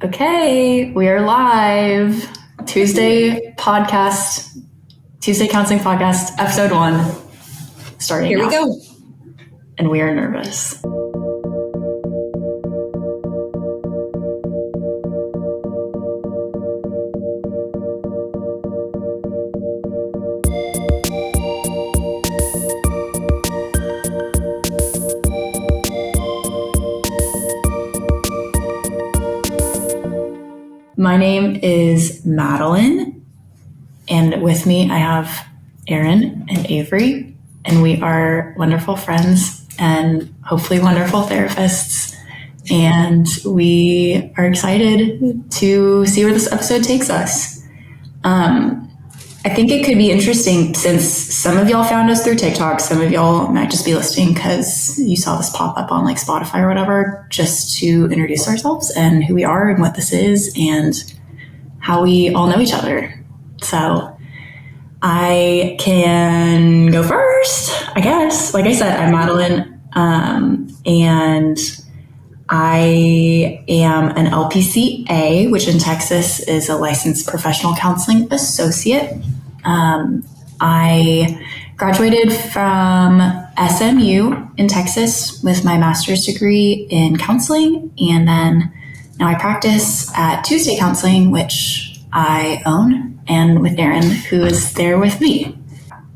Okay, we are live. Tuesday Counseling Podcast, episode 1, starting Here now. we go. And we are nervous. My name is Madeline, and with me I have Erin and Avery, and we are wonderful friends and hopefully wonderful therapists, and we are excited to see where this episode takes us. I think it could be interesting since some of y'all found us through TikTok, some of y'all might just be listening because you saw this pop up on like Spotify or whatever, just to introduce ourselves and who we are and what this is and how we all know each other. So I can go first, I guess. Like I said, I'm Madeline, and I am an LPCA, which in Texas is a licensed professional counseling associate. I graduated from SMU in Texas with my master's degree in counseling, and then now I practice at Tuesday Counseling, which I own, and with Erin, who is there with me.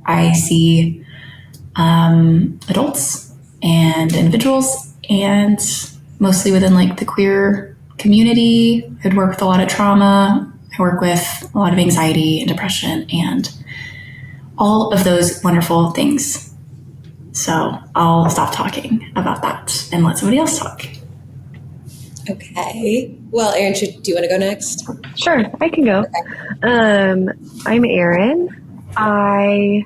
I see adults and individuals, and mostly within like the queer community. I'd work with a lot of trauma. I work with a lot of anxiety and depression and all of those wonderful things. So I'll stop talking about that and let somebody else talk. Okay. Well, Erin, do you want to go next? Sure, I can go. Okay. I'm Erin. I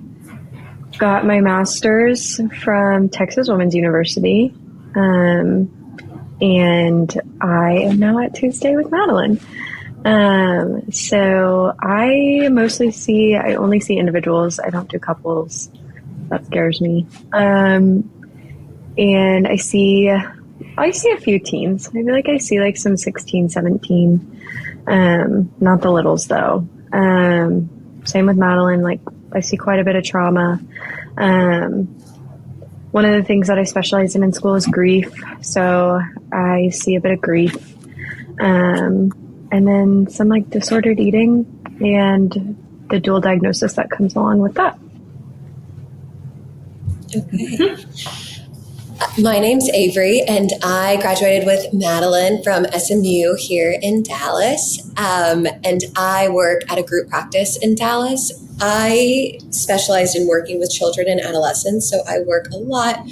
got my master's from Texas Women's University. And I am now at Tuesday with Madeline. So I only see individuals. I don't do couples. That scares me. And I see a few teens. I feel like I see like some 16, 17. Not the littles though. Same with Madeline. Like I see quite a bit of trauma. One of the things that I specialize in school is grief. So I see a bit of grief. And then some like disordered eating and the dual diagnosis that comes along with that. Okay. My name's Avery, and I graduated with Madeline from SMU here in Dallas. And I work at a group practice in Dallas. I specialized in working with children and adolescents, so I work a lot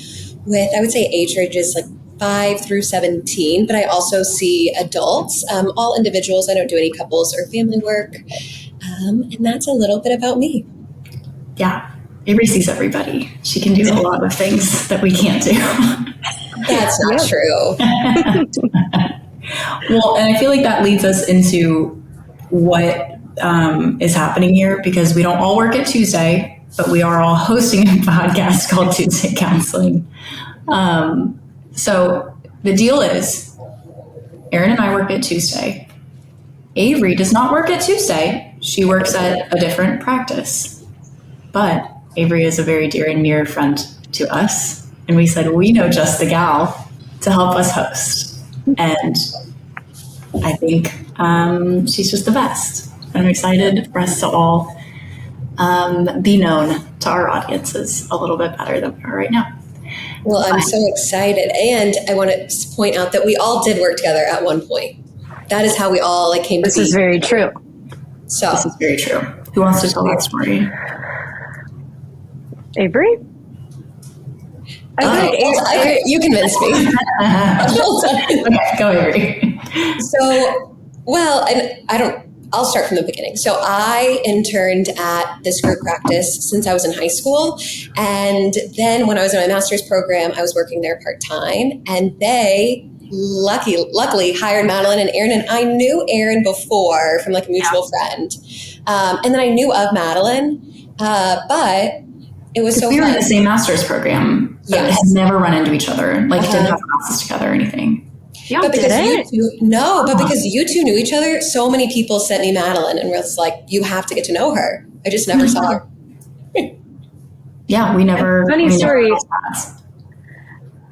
with, I would say, age ranges like 5 through 17, but I also see adults, all individuals. I don't do any couples or family work, and that's a little bit about me. Yeah, Avery sees everybody. She can do a lot of things that we can't do. That's not true. Well, and I feel like that leads us into what is happening here, because we don't all work at Tuesday, but we are all hosting a podcast called Tuesday Counseling. So the deal is, Erin and I work at Tuesday. Avery does not work at Tuesday. She works at a different practice. But Avery is a very dear and near friend to us. And we said, we know just the gal to help us host. And I think she's just the best. I'm excited for us to all be known to our audiences a little bit better than we are right now. Well, I'm so excited. And I want to point out that we all did work together at one point. That is how we all came to be. This is very true. So this is very true. Who wants to tell that story? Avery? You convinced me. Okay, go Avery. So, well, I'll start from the beginning. So I interned at this group practice since I was in high school. And then when I was in my master's program, I was working there part-time. And they luckily hired Madeline and Erin. And I knew Erin before from like a mutual friend. And then I knew of Madeline. But it was so we were fun. in the same master's program, but Yes. had never run into each other. Like didn't have classes together or anything. Y'all But because did it? but because you two knew each other, so many people sent me Madeline and was like, you have to get to know her. I just never saw her. Yeah, we never. Funny story. Never crossed paths.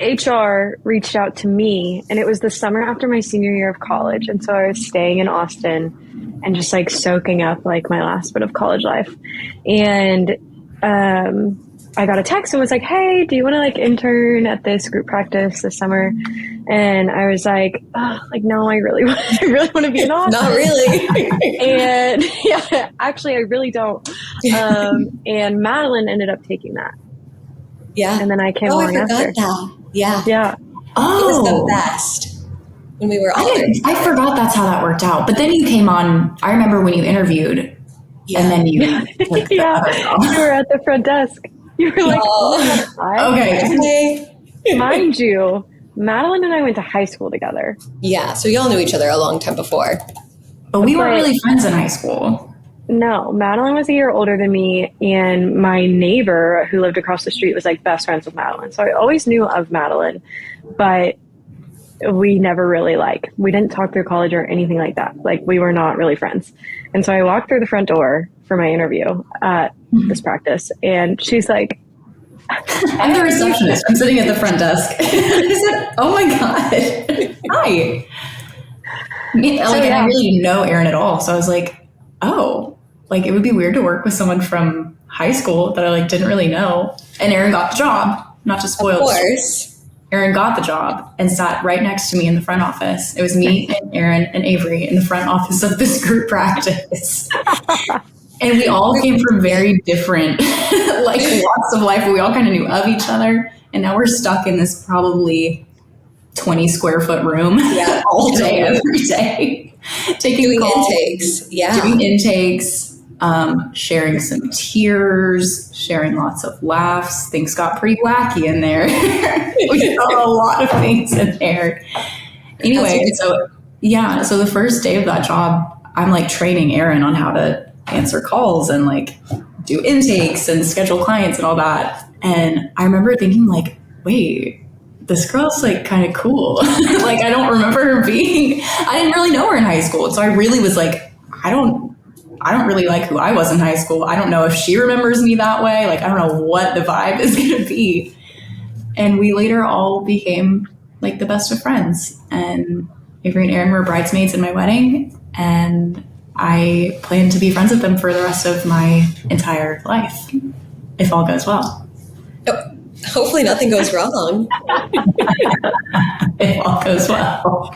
HR reached out to me, and it was the summer after my senior year of college. And so I was staying in Austin and just like soaking up like my last bit of college life. And I got a text and was like, hey, do you want to like intern at this group practice this summer? And I was like, oh, like, no, I really want to be an author. Not really. And yeah, actually, I really don't. And Madeline ended up taking that. Yeah. And then I came along after. That. Yeah. Yeah. It was the best when we were authors. I forgot that's how that worked out. But then you came on, I remember when you interviewed, and then you took the other job. You were at the front desk. You were like, okay. Mind you, Madeline and I went to high school together. Yeah, so y'all knew each other a long time before. But we weren't really friends in high school. No, Madeline was a year older than me, and my neighbor who lived across the street was like best friends with Madeline. So I always knew of Madeline, but we never really we didn't talk through college or anything like that. Like, we were not really friends. And so I walked through the front door for my interview at this practice, and she's like, I'm the receptionist. I'm sitting at the front desk. I said, oh my God. Hi. I really didn't know Erin at all. So I was like, oh, like it would be weird to work with someone from high school that I like didn't really know. And Erin got the job, not to spoil. Of course. Erin got the job and sat right next to me in the front office. It was me and Erin and Avery in the front office of this group practice. And we all came from very different walks of life. We all kind of knew of each other. And now we're stuck in this probably 20 square foot room all day, every day. Doing intakes. Yeah. Doing intakes, sharing some tears, sharing lots of laughs. Things got pretty wacky in there. We saw a lot of things in there. Anyway, so the first day of that job, I'm like training Erin on how to answer calls and like do intakes and schedule clients and all that. And I remember thinking like, wait, this girl's like kind of cool. Like, I don't remember her I didn't really know her in high school. So I really was like, I don't really like who I was in high school. I don't know if she remembers me that way. Like, I don't know what the vibe is going to be. And we later all became like the best of friends. And Avery and Erin were bridesmaids in my wedding. And I plan to be friends with them for the rest of my entire life, if all goes well. Hopefully nothing goes wrong. If all goes well.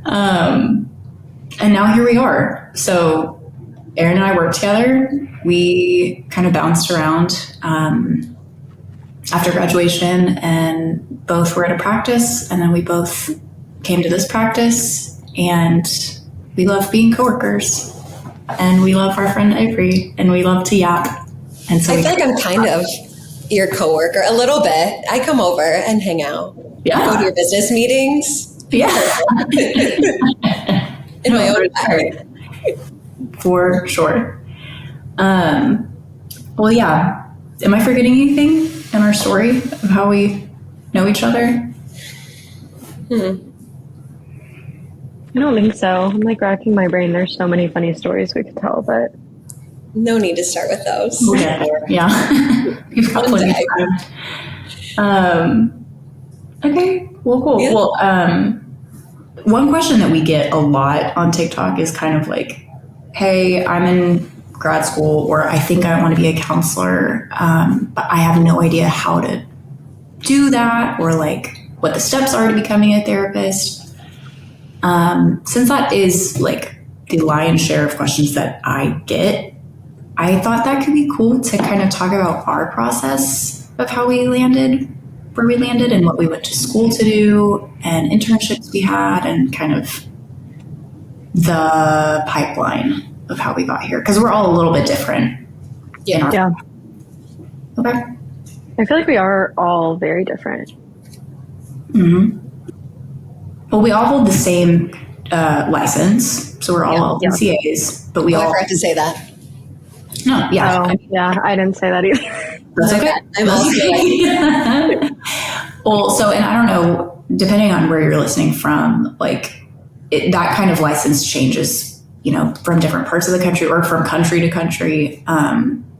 And now here we are. So Erin and I worked together. We kind of bounced around after graduation, and both were at a practice, and then we both came to this practice, and we love being coworkers, and we love our friend Avery, and we love to yap. And so I feel like I'm kind of your coworker a little bit. I come over and hang out. Yeah. Go to your business meetings. Yeah. In my own way. For sure. Well, yeah. Am I forgetting anything in our story of how we know each other? I don't think so. I'm like racking my brain. There's so many funny stories we could tell, but no need to start with those. Yeah. You've got plenty of time. Okay. Well, cool. Yeah. Well, one question that we get a lot on TikTok is kind of like, hey, I'm in grad school, or I think I want to be a counselor, but I have no idea how to do that, or like what the steps are to becoming a therapist. Since that is like the lion's share of questions that I get, I thought that could be cool to kind of talk about our process of how we landed where we landed and what we went to school to do and internships we had and kind of the pipeline of how we got here. Because we're all a little bit different. Yeah. Okay. I feel like we are all very different. Mm-hmm. Well, we all hold the same license, so we're all LPCAs, but we all... I forgot to say that. No, yeah. I didn't say that either. That's okay. I'm also Well, so, and I don't know depending on where you're listening from, like that kind of license changes, from different parts of the country or from country to country.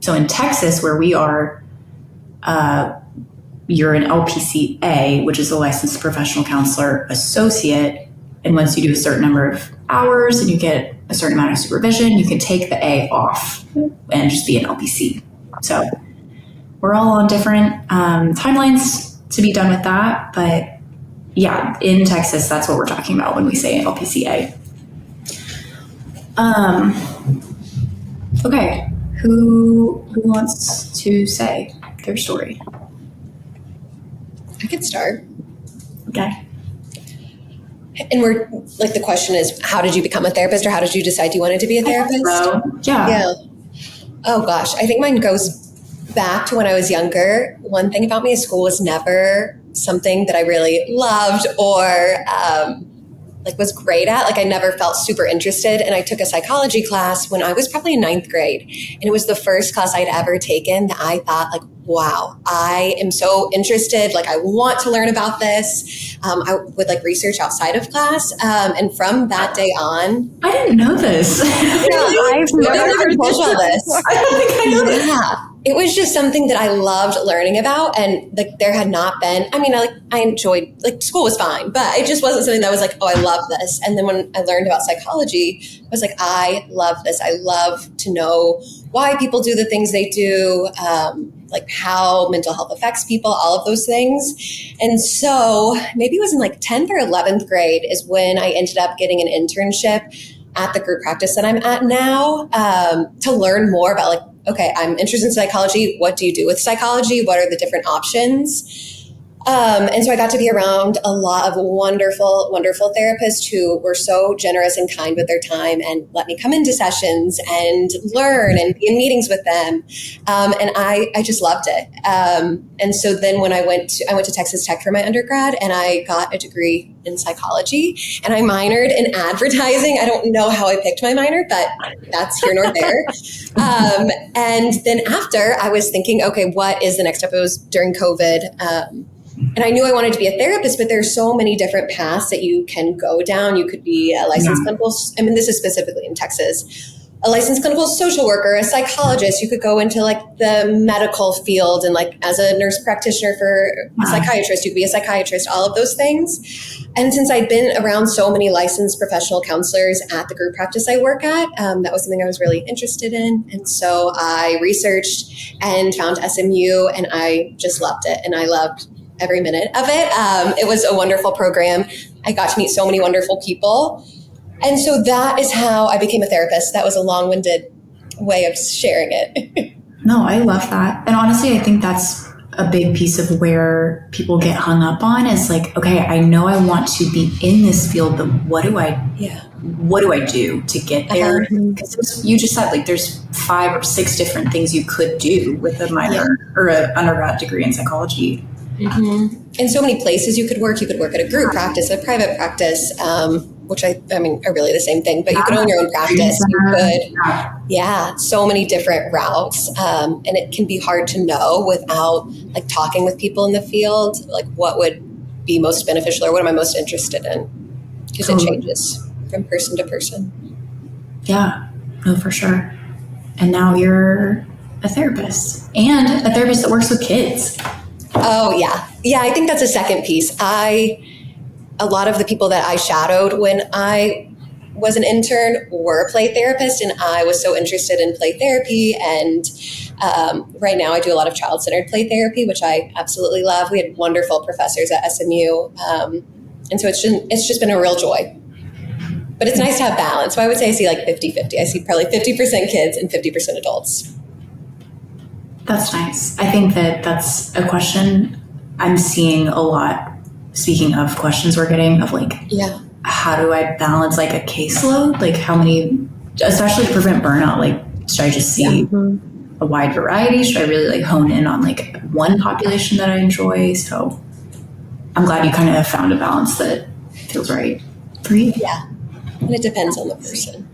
So in Texas, where we are, you're an LPCA, which is a licensed professional counselor associate. And once you do a certain number of hours and you get a certain amount of supervision, you can take the A off and just be an LPC. So we're all on different timelines to be done with that. But yeah, in Texas, that's what we're talking about when we say LPCA. Okay, who wants to say their story? I could start. Okay. And we're like, the question is, how did you become a therapist, or how did you decide you wanted to be a therapist? Yeah. Oh gosh, I think mine goes back to when I was younger. One thing about me is school was never something that I really loved or was great at. Like, I never felt super interested. And I took a psychology class when I was probably in 9th grade. And it was the first class I'd ever taken that I thought, like, wow, I am so interested. Like, I want to learn about this. I would research outside of class. And from that day on, I didn't know this. I've never told you all this. I don't think I know this. Yeah. It was just something that I loved learning about. And there had not been, I enjoyed, school was fine, but it just wasn't something that was oh, I love this. And then when I learned about psychology, I was like, I love this. I love to know why people do the things they do, how mental health affects people, all of those things. And so maybe it was in 10th or 11th grade is when I ended up getting an internship at the group practice that I'm at now, to learn more about okay, I'm interested in psychology. What do you do with psychology? What are the different options? And so I got to be around a lot of wonderful, wonderful therapists who were so generous and kind with their time and let me come into sessions and learn and be in meetings with them. And I just loved it. And so then when I went to Texas Tech for my undergrad, and I got a degree in psychology, and I minored in advertising. I don't know how I picked my minor, but that's here nor there. And then after, I was thinking, okay, what is the next step? It was during COVID. And I knew I wanted to be a therapist, but there's so many different paths that you can go down. You could be a licensed clinical, this is specifically in Texas, a licensed clinical social worker, a psychologist. You could go into the medical field, and as a nurse practitioner for a psychiatrist, you could be a psychiatrist, all of those things. And since I'd been around so many licensed professional counselors at the group practice I work at, that was something I was really interested in. And so I researched and found SMU, and I just loved it. And I loved every minute of it. It was a wonderful program. I got to meet so many wonderful people. And so that is how I became a therapist. That was a long-winded way of sharing it. No, I love that. And honestly, I think that's a big piece of where people get hung up on is okay, I know I want to be in this field, but what do I do to get there? Because you just said there's 5 or 6 different things you could do with a minor or an undergrad degree in psychology. Mm-hmm. And so many places you could work. You could work at a group practice, a private practice, which are really the same thing, but you could own your own practice. You could, so many different routes. And it can be hard to know without talking with people in the field, what would be most beneficial or what am I most interested in? Because it changes from person to person. Yeah, no, for sure. And now you're a therapist, and a therapist that works with kids. Oh, yeah. Yeah, I think that's a second piece. A lot of the people that I shadowed when I was an intern were play therapists, and I was so interested in play therapy. And right now I do a lot of child-centered play therapy, which I absolutely love. We had wonderful professors at SMU. And so it's just been a real joy. But it's nice to have balance. So I would say I see 50-50. I see probably 50% kids and 50% adults. That's nice. I think that's a question I'm seeing a lot. Speaking of questions we're getting of how do I balance a caseload? How many, especially to prevent burnout, should I just see a wide variety? Should I really hone in on one population that I enjoy? So I'm glad you kind of found a balance that feels right for you. Yeah. And it depends on the person.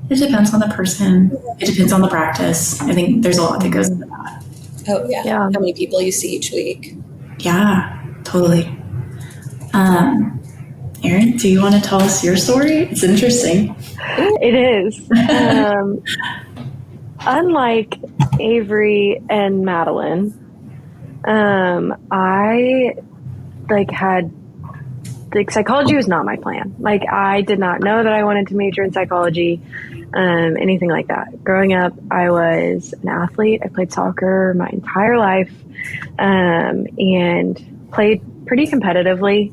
It depends on the person. It depends on the practice. I think there's a lot that goes into that. Oh, yeah. How many people you see each week. Yeah, totally. Erin, do you want to tell us your story? It's interesting. It is. Unlike Avery and Madeline, I psychology was not my plan. Like, I did not know that I wanted to major in psychology, anything like that. Growing up, I was an athlete. I played soccer my entire life, and played pretty competitively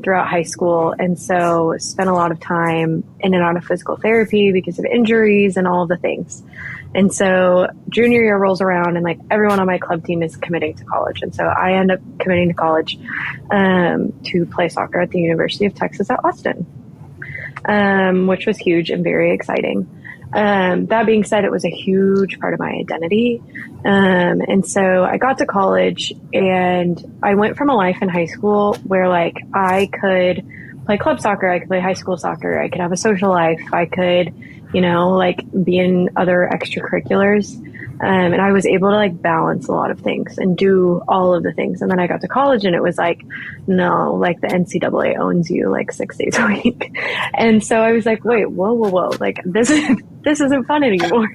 throughout high school. And so spent a lot of time in and out of physical therapy because of injuries and all of the things. And so junior year rolls around and like everyone on my club team is committing to college. And so I end up committing to college to play soccer at the University of Texas at Austin, which was huge and very exciting. That being said, it was a huge part of my identity. And so I got to college and I went from a life in high school where like I could play club soccer, I could play high school soccer, I could have a social life, I could, like be in other extracurriculars. And I was able to like balance a lot of things and do all of the things. And then I got to college and it was like, no, like the NCAA owns you like 6 days a week. And so I was like, wait, whoa. Like this isn't fun anymore.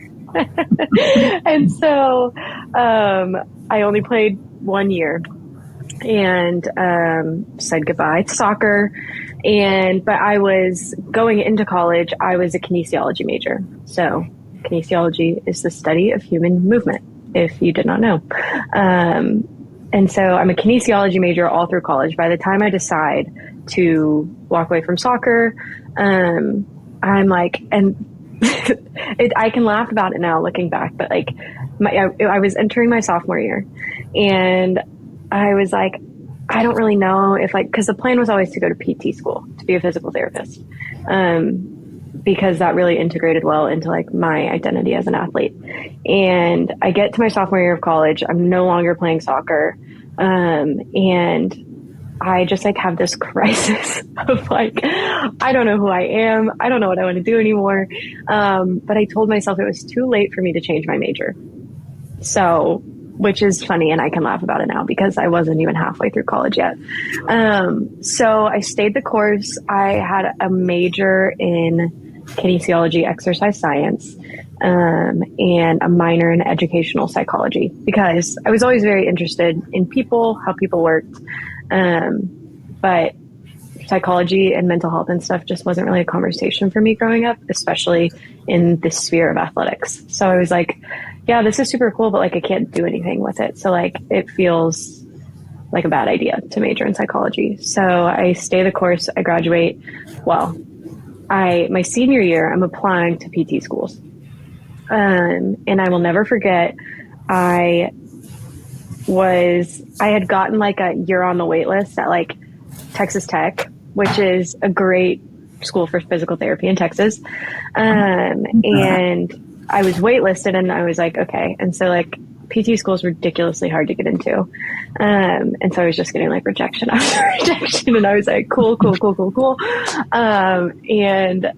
And so, I only played 1 year and, said goodbye to soccer. But I was going into college, I was a kinesiology major. So kinesiology is the study of human movement, if you did not know. And so I'm a kinesiology major all through college. By the time I decide to walk away from soccer, I'm like, and I can laugh about it now looking back, but like I was entering my sophomore year and I was like, I don't really know if cause the plan was always to go to PT school to be a physical therapist. Because that really integrated well into like my identity as an athlete. And I get to my sophomore year of college, I'm no longer playing soccer. And I just like have this crisis of like, I don't know who I am. I don't know what I want to do anymore. But I told myself it was too late for me to change my major. So, which is funny. And I can laugh about it now because I wasn't even halfway through college yet. So I stayed the course. I had a major in kinesiology, exercise science, and a minor in educational psychology because I was always very interested in people, how people worked. But psychology and mental health and stuff just wasn't really a conversation for me growing up, especially in the sphere of athletics. So I was like, yeah, this is super cool, but like I can't do anything with it. So like it feels like a bad idea to major in psychology. So I stay the course, I graduate. Well, my senior year, I'm applying to PT schools. And I will never forget, I had gotten like you're on the wait list at like Texas Tech, which is a great school for physical therapy in Texas. And I was waitlisted and I was like, okay. And so like PT school is ridiculously hard to get into. And so I was just getting like rejection after rejection. And I was like, cool. And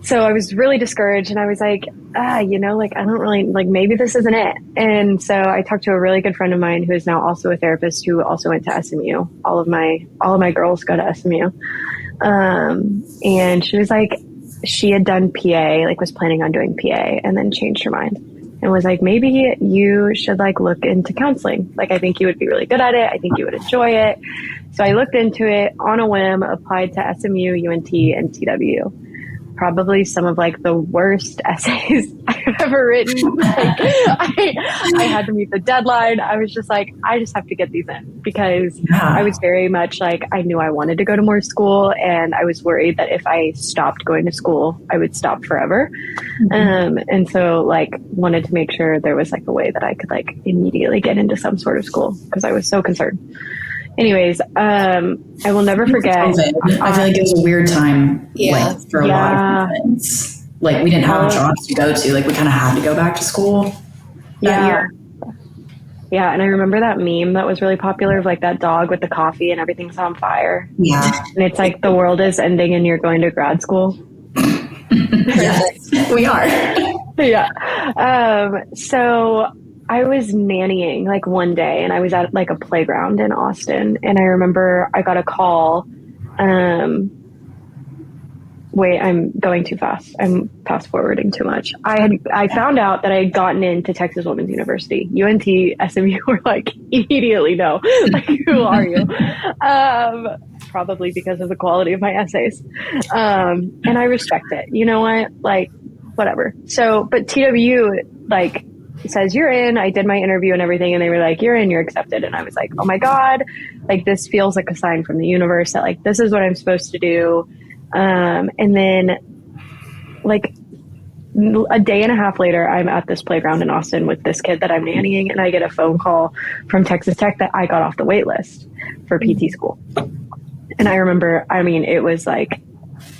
so I was really discouraged and I was like, I don't really like, maybe this isn't it. And so I talked to a really good friend of mine who is now also a therapist who also went to SMU. All of my girls go to SMU. And she was like, she had done PA, like was planning on doing PA and then changed her mind and was like, maybe you should like look into counseling. Like, I think you would be really good at it. I think you would enjoy it. So I looked into it on a whim, applied to SMU, UNT, and TW. Probably some of like the worst essays I've ever written. Like, I had to meet the deadline. I was just like, I just have to get these in because I was very much like, I knew I wanted to go to more school and I was worried that if I stopped going to school, I would stop forever. And so like wanted to make sure there was like a way that I could like immediately get into some sort of school because I was so concerned. Anyways, I will never forget. COVID. I feel like it was a weird time for a lot of things. Like we didn't have jobs to go to. Like we kind of had to go back to school that year. Yeah, and I remember that meme that was really popular of like that dog with the coffee and everything's on fire. Yeah. And it's like the world is ending and you're going to grad school. Yes, we are. Yeah. So I was nannying like one day, and I was at like a playground in Austin, and I remember I got a call. Wait, I'm going too fast. I'm fast forwarding too much. I found out that I had gotten into Texas Women's University. UNT, SMU were like immediately no. Like, who are you? Probably because of the quality of my essays. And I respect it. You know what? Like, whatever. So, but TWU like says you're in. I did my interview and everything, and they were like, you're in, you're accepted. And I was like, oh my God, like this feels like a sign from the universe that like this is what I'm supposed to do. And then like a day and a half later, I'm at this playground in Austin with this kid that I'm nannying, and I get a phone call from Texas Tech that I got off the wait list for PT school. And I remember, I mean, it was like,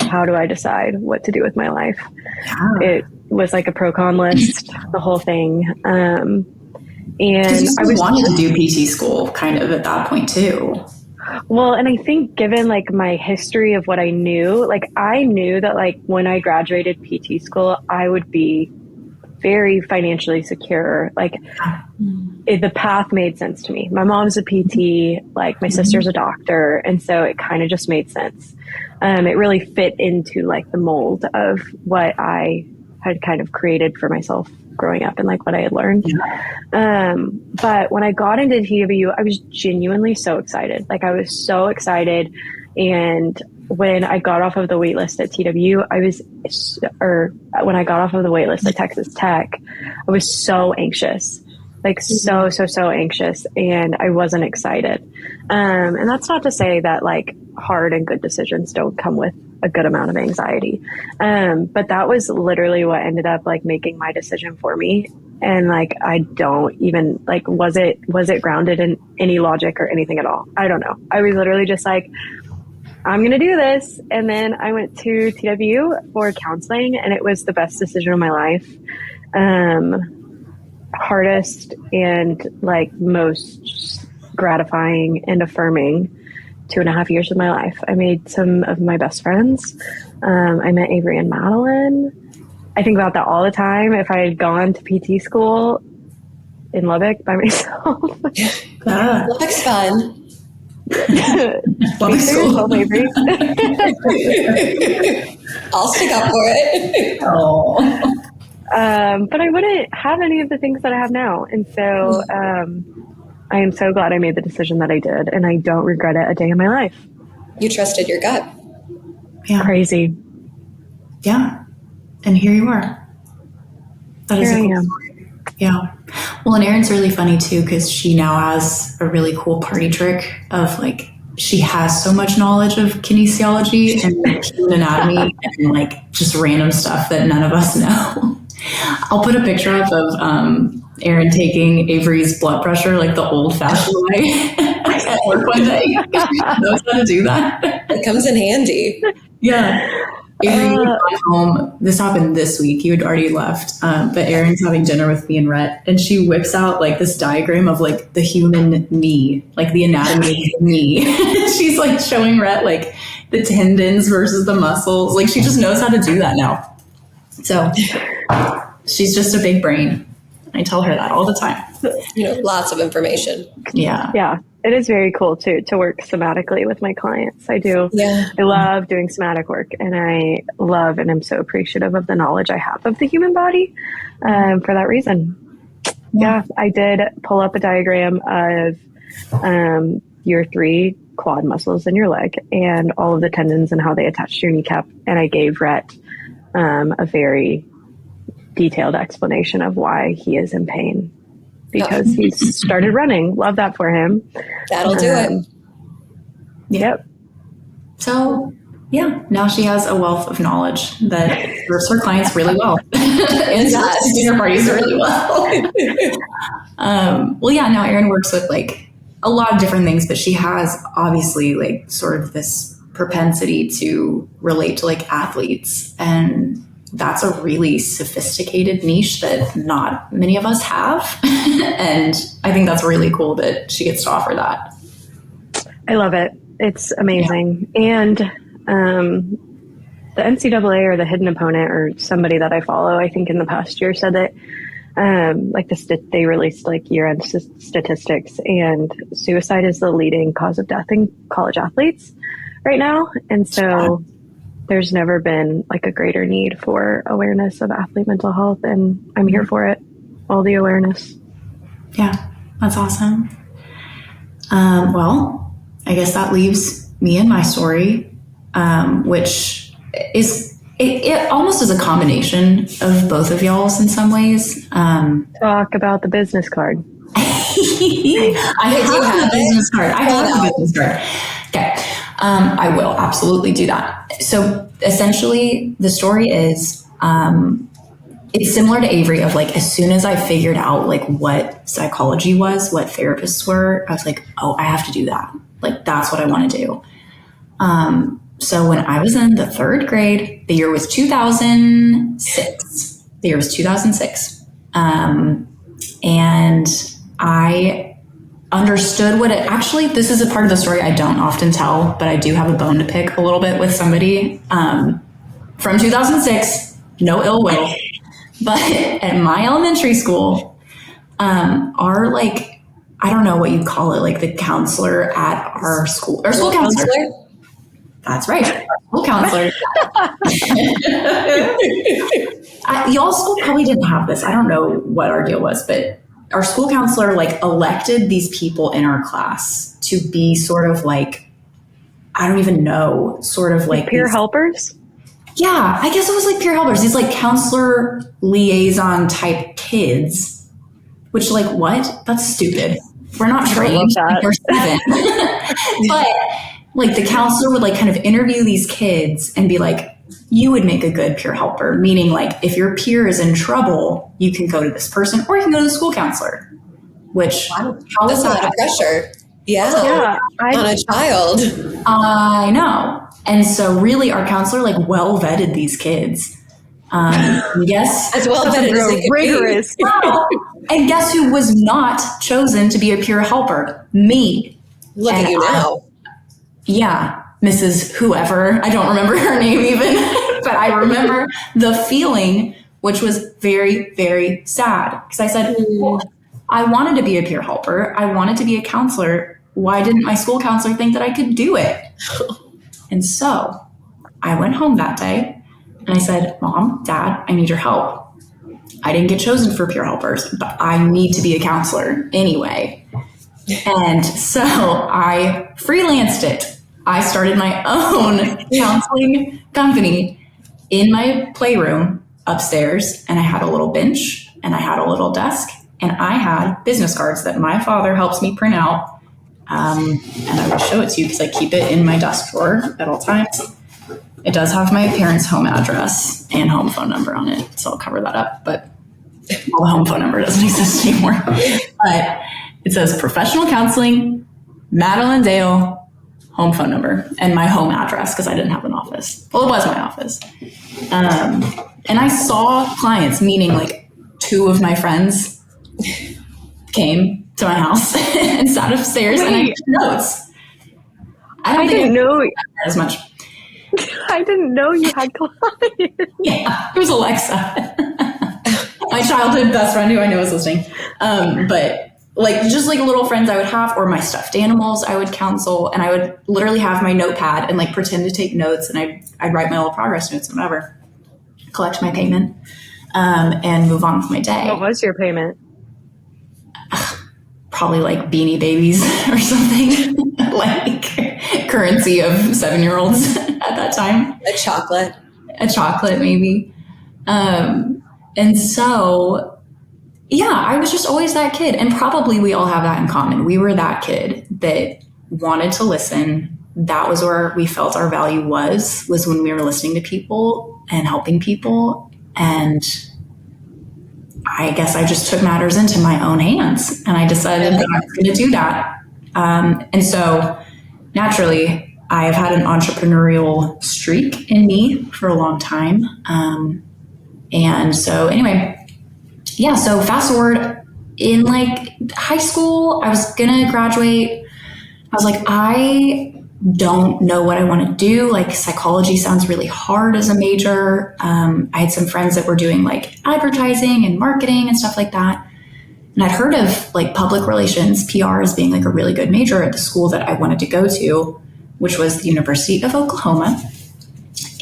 how do I decide what to do with my life? Yeah. It was like a pro-con list, the whole thing. And I was wanting to do PT school kind of at that point too. Well, and I think given like my history of what I knew, like I knew that like when I graduated PT school, I would be very financially secure. Like the path made sense to me. My mom's a PT, like my sister's a doctor. And so it kind of just made sense. It really fit into like the mold of what I had kind of created for myself growing up and like what I had learned. But when I got into TWU, I was genuinely so excited. Like I was so excited. And when I got off of the wait list at TWU, when I got off of the wait list at Texas Tech, I was so anxious, like so anxious, and I wasn't excited. And that's not to say that like hard and good decisions don't come with a good amount of anxiety. But that was literally what ended up like making my decision for me. And like, I don't even like, was it grounded in any logic or anything at all? I don't know. I was literally just like, I'm going to do this. And then I went to TWU for counseling, and it was the best decision of my life. Hardest and like most gratifying and affirming 2.5 years of my life. I made some of my best friends. I met Avery and Madeline. I think about that all the time. If I had gone to PT school in Lubbock by myself. Lubbock's fun. Lubbock's cool. Avery. I'll stick up for it. But I wouldn't have any of the things that I have now. And so I am so glad I made the decision that I did, and I don't regret it a day in my life. You trusted your gut. Yeah. Crazy. Yeah. And here you are. That is a cool story. Yeah. Well, and Erin's really funny too, because she now has a really cool party trick of like, she has so much knowledge of kinesiology and human anatomy and like just random stuff that none of us know. I'll put a picture up of Erin taking Avery's blood pressure like the old-fashioned way at work one day. She knows how to do that. It comes in handy. Yeah. Avery was home. This happened this week. You had already left, but Erin's having dinner with me and Rhett, and she whips out like this diagram of like the human knee, like the anatomy of the knee. She's like showing Rhett like the tendons versus the muscles. Like she just knows how to do that now. So she's just a big brain. I tell her that all the time. Lots of information. Yeah. Yeah. It is very cool to work somatically with my clients. I do. Yeah. I love doing somatic work, and I love and I'm so appreciative of the knowledge I have of the human body for that reason. Yeah. I did pull up a diagram of your 3 quad muscles in your leg and all of the tendons and how they attach to your kneecap. And I gave Rhett a very detailed explanation of why he is in pain. Because he started running. Love that for him. That'll do it. Yep. So, yeah, now she has a wealth of knowledge that serves her clients really well. And serves dinner parties really well. Well, yeah, now Erin works with like a lot of different things, but she has obviously like sort of this propensity to relate to like athletes, and that's a really sophisticated niche that not many of us have. And I think that's really cool that she gets to offer that. I love it. It's amazing. Yeah. And the NCAA or the hidden opponent or somebody that I follow, I think in the past year said that They released like year-end statistics, and suicide is the leading cause of death in college athletes right now. And so there's never been like a greater need for awareness of athlete mental health, and I'm here for it. All the awareness. Yeah, that's awesome. Well, I guess that leaves me and my story, which is it almost is a combination of both of y'all's in some ways. Talk about the business card. I have the business card. I have the business card. Okay. I will absolutely do that. So essentially the story is, it's similar to Avery of like, as soon as I figured out like what psychology was, what therapists were, I was like, oh, I have to do that. Like, that's what I want to do. So when I was in the third grade, the year was 2006. And I understood what it actually, this is a part of the story I don't often tell, but I do have a bone to pick a little bit with somebody from 2006, no ill will. But at my elementary school, our like, I don't know what you call it, like the counselor at our school, or school counselor. That's right. School counselor. Y'all's school probably didn't have this. I don't know what our deal was, but our school counselor like elected these people in our class to be sort of like, I don't even know, sort of like peer helpers. Yeah, I guess it was like peer helpers. These like counselor liaison type kids, which like, what? That's stupid. We're not trained. We're 7. But like the counselor would like kind of interview these kids and be like, you would make a good peer helper, meaning like if your peer is in trouble, you can go to this person or you can go to the school counselor, which that's a lot of pressure. Yeah. On a child. I know. And so really our counselor like well vetted these kids. Yes. As well vetted as rigorous. And guess who was not chosen to be a peer helper? Me. Look at you now. Yeah. Mrs. Whoever. I don't remember her name even, but I remember the feeling, which was very, very sad. Because I said, well, I wanted to be a peer helper. I wanted to be a counselor. Why didn't my school counselor think that I could do it? And so I went home that day and I said, Mom, Dad, I need your help. I didn't get chosen for peer helpers, but I need to be a counselor anyway. And so I freelanced it. I started my own counseling company in my playroom upstairs, and I had a little bench and I had a little desk and I had business cards that my father helps me print out. And I will show it to you because I keep it in my desk drawer at all times. It does have my parents' home address and home phone number on it, so I'll cover that up. But well, the home phone number doesn't exist anymore. But it says professional counseling, Madeline Dale, home phone number, and my home address because I didn't have an office. Well, it was my office. And I saw clients, meaning like 2 of my friends came to my house and sat upstairs and I took notes. I didn't know as much. I didn't know you had clients. Yeah, it was Alexa, my childhood best friend who I know is listening. But like just like little friends I would have, or my stuffed animals I would counsel, and I would literally have my notepad and like pretend to take notes, and I'd write my little progress notes and whatever, collect my payment, and move on with my day. What was your payment? Probably like Beanie Babies or something, like currency of 7-year-olds at that time. A chocolate maybe. And so, yeah, I was just always that kid. And probably we all have that in common. We were that kid that wanted to listen. That was where we felt our value was when we were listening to people and helping people. And I guess I just took matters into my own hands and I decided that I was going to do that. And so naturally, I've had an entrepreneurial streak in me for a long time. And so anyway, yeah, so fast forward in like high school, I was going to graduate. I was like, I don't know what I want to do. Like psychology sounds really hard as a major. I had some friends that were doing like advertising and marketing and stuff like that. And I'd heard of like public relations, PR, as being like a really good major at the school that I wanted to go to, which was the University of Oklahoma.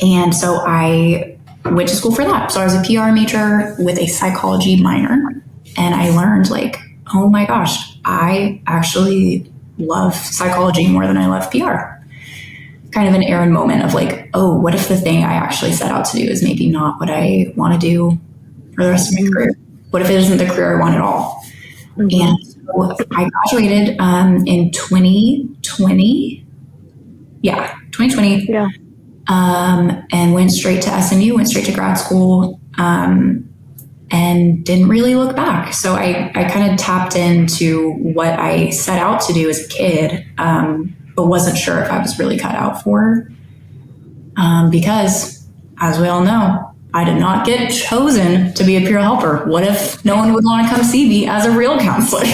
And so I went to school for that. So I was a PR major with a psychology minor. And I learned like, oh my gosh, I actually love psychology more than I love PR. Kind of an Aaron moment of like, oh, what if the thing I actually set out to do is maybe not what I want to do for the rest of my career? What if it isn't the career I want at all? Mm-hmm. And so I graduated in 2020. Yeah, 2020. Yeah. And went straight to SMU, went straight to grad school, and didn't really look back. So I kind of tapped into what I set out to do as a kid, but wasn't sure if I was really cut out for, because as we all know, I did not get chosen to be a peer helper. What if no one would want to come see me as a real counselor?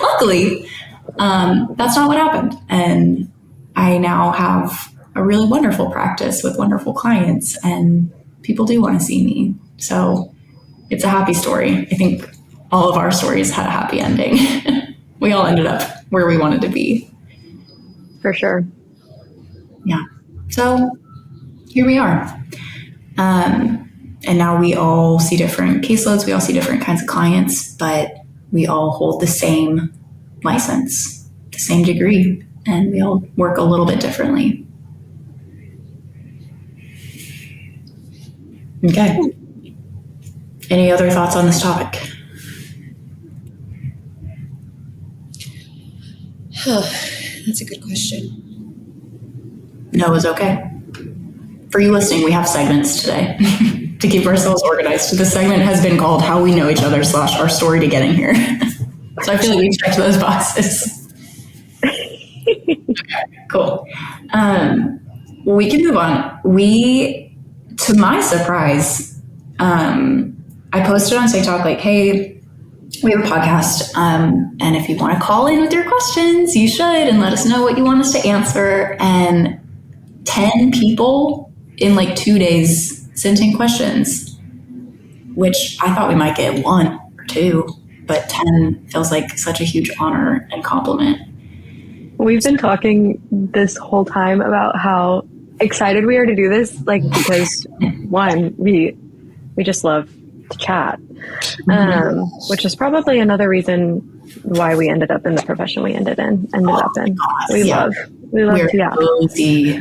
Luckily, that's not what happened. And I now have a really wonderful practice with wonderful clients, and people do want to see me. So it's a happy story. I think all of our stories had a happy ending. We all ended up where we wanted to be. For sure. Yeah. So here we are. And now we all see different caseloads. We all see different kinds of clients, but we all hold the same license, the same degree, and we all work a little bit differently. Okay. Any other thoughts on this topic? That's a good question. No is okay. For you listening, we have segments today to keep ourselves organized. The segment has been called How We Know Each Other / Our Story to Getting Here. So I feel like we checked those boxes. Okay, cool. Well, we can move on. To my surprise, I posted on TikTok like, hey, we have a podcast, and if you want to call in with your questions, you should, and let us know what you want us to answer. And 10 people in like 2 days sent in questions, which I thought we might get 1 or 2, but 10 feels like such a huge honor and compliment. We've been talking this whole time about how excited we are to do this, like, because one, we just love to chat, which is probably another reason why we ended up in the profession we ended up in. We love to chat.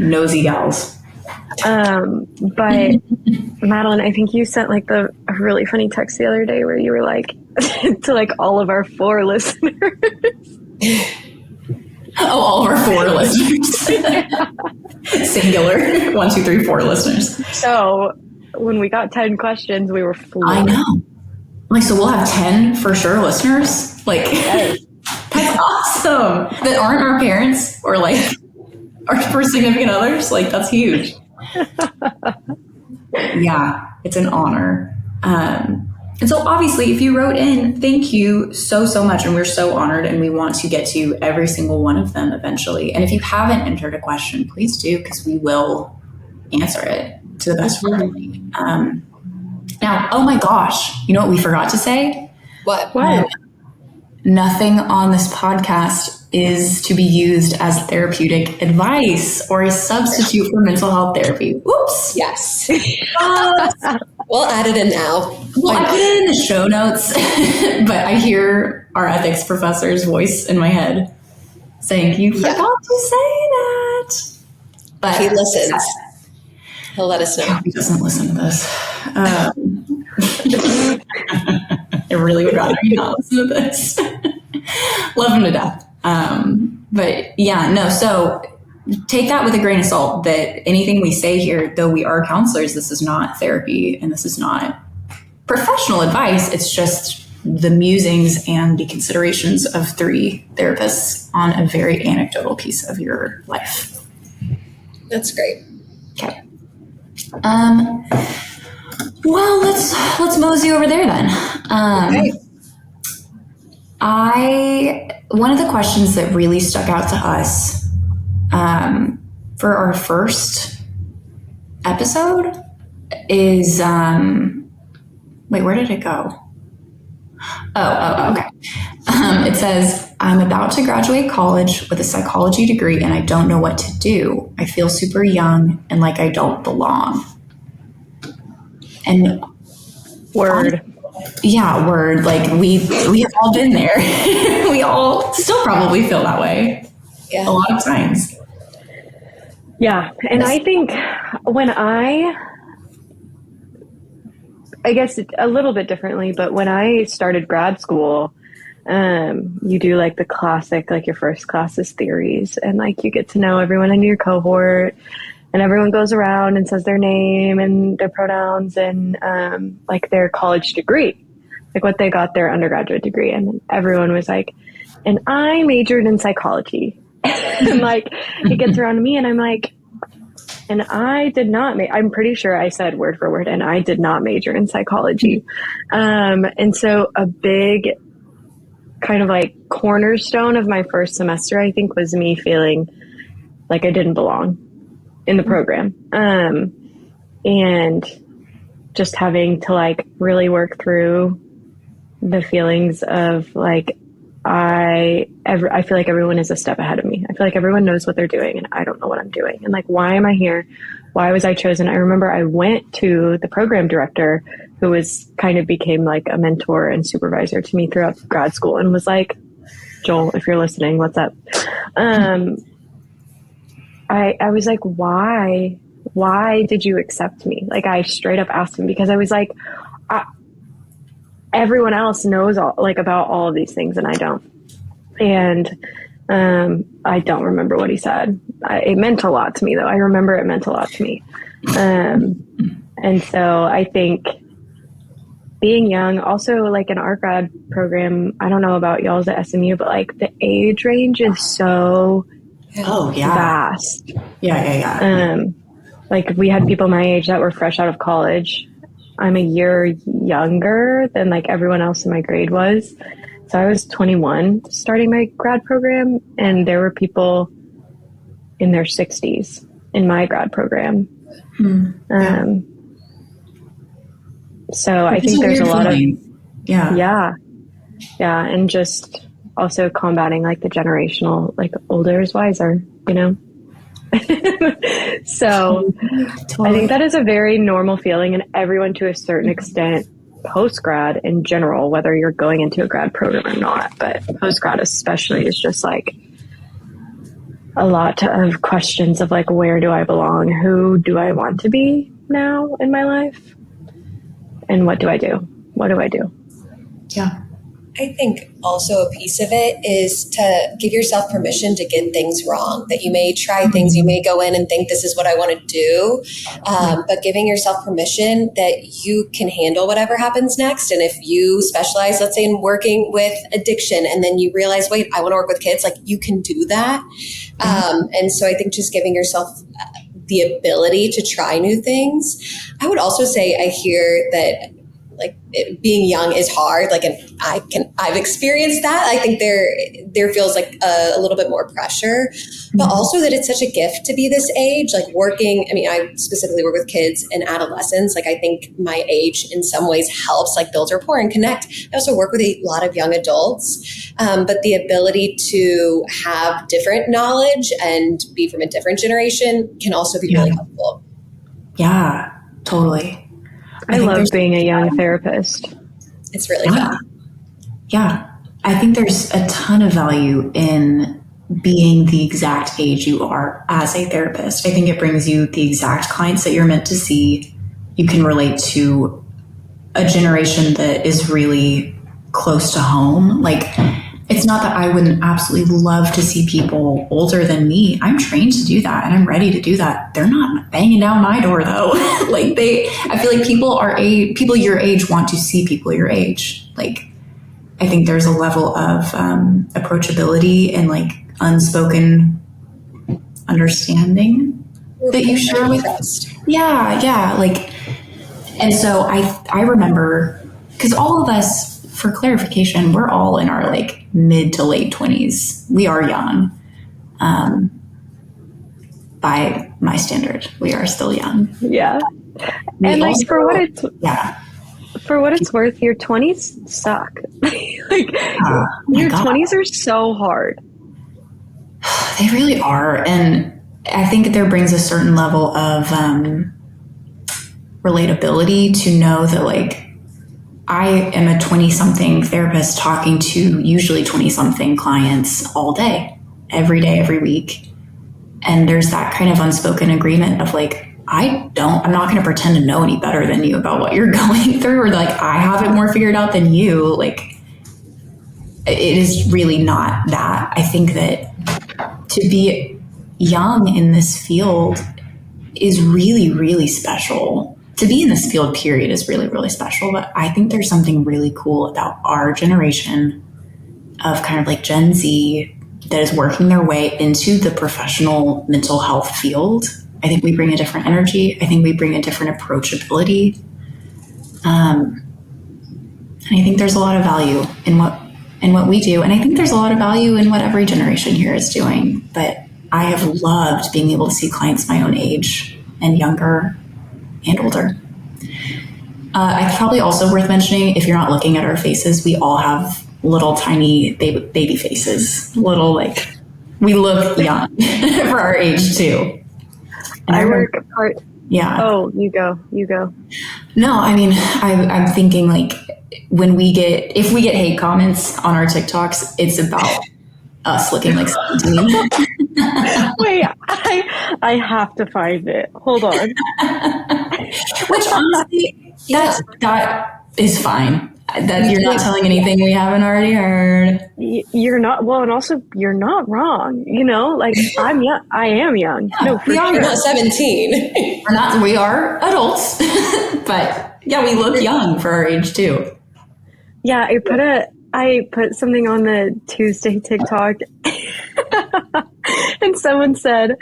Nosy gals. But Madeline, I think you sent like a really funny text the other day where you were like to like all of our 4 listeners. Oh, all of our 4 listeners. Singular. 1, 2, 3, 4 listeners. So when we got 10 questions, we were floored. I know. Like, so we'll have 10 for sure listeners. Like, yes. That's awesome. That aren't our parents or like our first significant others. Like, that's huge. Yeah, it's an honor. And so obviously, if you wrote in, thank you so much. And we're so honored, and we want to get to every single one of them eventually. And if you haven't entered a question, please do, because we will answer it to the best of our ability. Now, oh my gosh, you know what we forgot to say? What? Nothing on this podcast is to be used as therapeutic advice or a substitute for mental health therapy. Oops. Yes. We'll add it in now. Well, I put it in the show notes, but I hear our ethics professor's voice in my head saying, you forgot to say that. But he listens. He'll let us know. He doesn't listen to this. I really would rather you not listen to this. Love him to death. But yeah, no, so take that with a grain of salt that anything we say here, though we are counselors, this is not therapy and this is not professional advice. It's just the musings and the considerations of 3 therapists on a very anecdotal piece of your life. That's great. Okay. Well, let's mosey over there then. Okay. One of the questions that really stuck out to us for our first episode is, wait, where did it go? Oh, okay. It says, I'm about to graduate college with a psychology degree and I don't know what to do. I feel super young and like I don't belong. And Word. Yeah, word. Like we have all been there. We all still probably feel that way. Yeah. A lot of times. Yeah. And I think when I guess a little bit differently, but when I started grad school, you do like the classic, like your first class is theories, and like you get to know everyone in your cohort, and everyone goes around and says their name and their pronouns and like their college degree, like what they got their undergraduate degree. And everyone was like, and I majored in psychology. And like it gets around to me and I'm like, and I did not, I'm pretty sure I said word for word, and I did not major in psychology. And so a big kind of like cornerstone of my first semester, I think, was me feeling like I didn't belong in the program. And just having to like really work through the feelings of like, I feel like everyone is a step ahead of me. I feel like everyone knows what they're doing and I don't know what I'm doing. And like, why am I here? Why was I chosen? I remember I went to the program director, who was kind of became like a mentor and supervisor to me throughout grad school, and was like, Joel, if you're listening, what's up? I was like, why did you accept me? Like I straight up asked him, because I was like, everyone else knows about all of these things and I don't. And I don't remember what he said. It meant a lot to me though. I remember it meant a lot to me. And so I think being young, also like in our grad program, I don't know about y'all's at SMU, but like the age range is so vast. Yeah. Like we had people my age that were fresh out of college. I'm a year younger than like everyone else in my grade was. So I was 21 starting my grad program, and there were people in their 60s in my grad program. So I think there's a lot of, yeah. And just also combating like the generational, like older is wiser, you know? So I think that is a very normal feeling, and everyone to a certain extent post-grad in general, whether you're going into a grad program or not, but post-grad especially is just like a lot of questions of like, where do I belong? Who do I want to be now in my life? And what do I do? What do I do? Yeah. I think also a piece of it is to give yourself permission to get things wrong, that you may try things, you may go in and think this is what I want to do, but giving yourself permission that you can handle whatever happens next. And if you specialize, let's say in working with addiction, and then you realize, wait, I want to work with kids, like you can do that. And so I think just giving yourself the ability to try new things. I would also say I hear that like being young is hard. Like, and I've experienced that. I think there feels like a little bit more pressure, but also that it's such a gift to be this age, like working. I mean, I specifically work with kids and adolescents. Like, I think my age in some ways helps like build rapport and connect. I also work with a lot of young adults, but the ability to have different knowledge and be from a different generation can also be really helpful. Yeah, totally. I love being a young therapist. It's really fun. Yeah. I think there's a ton of value in being the exact age you are as a therapist. I think it brings you the exact clients that you're meant to see. You can relate to a generation that is really close to home. Like, it's not that I wouldn't absolutely love to see people older than me. I'm trained to do that and I'm ready to do that. They're not banging down my door though. I feel like people your age want to see people your age. Like, I think there's a level of approachability and like unspoken understanding that you share with us. Yeah. Like, and so I remember, because all of us, for clarification, we're all in our like mid to late 20s. We are young. by my standard. We are still young. Yeah. We And like also, for what it's yeah. for what it's worth, your 20s suck. Like your God. 20s are so hard. They really are. And I think there brings a certain level of relatability to know that like I am a 20-something therapist talking to usually 20-something clients all day, every week. And there's that kind of unspoken agreement of like, I'm not going to pretend to know any better than you about what you're going through, or like, I have it more figured out than you. Like, it is really not that. I think that to be young in this field is really, really special. To be in this field, period, is really, really special. But I think there's something really cool about our generation of kind of like Gen Z that is working their way into the professional mental health field. I think we bring a different energy. I think we bring a different approachability. And I think there's a lot of value in what we do. And I think there's a lot of value in what every generation here is doing. But I have loved being able to see clients my own age and younger and older. It's probably also worth mentioning, if you're not looking at our faces, we all have little tiny baby faces. Little, like, we look young for our age too. And I work part. Yeah. Oh, you go. No, I mean, I'm thinking like if we get hate comments on our TikToks, it's about us looking like 17. Wait, I have to find it. Hold on. Which honestly, that is fine. That you're not telling anything we haven't already heard. You're not, well, and also you're not wrong. You know, like I'm young. I am young. Yeah, no, for we are sure. Not 17. We are adults, but yeah, we look young for our age too. Yeah, I put something on the Tuesday TikTok and someone said,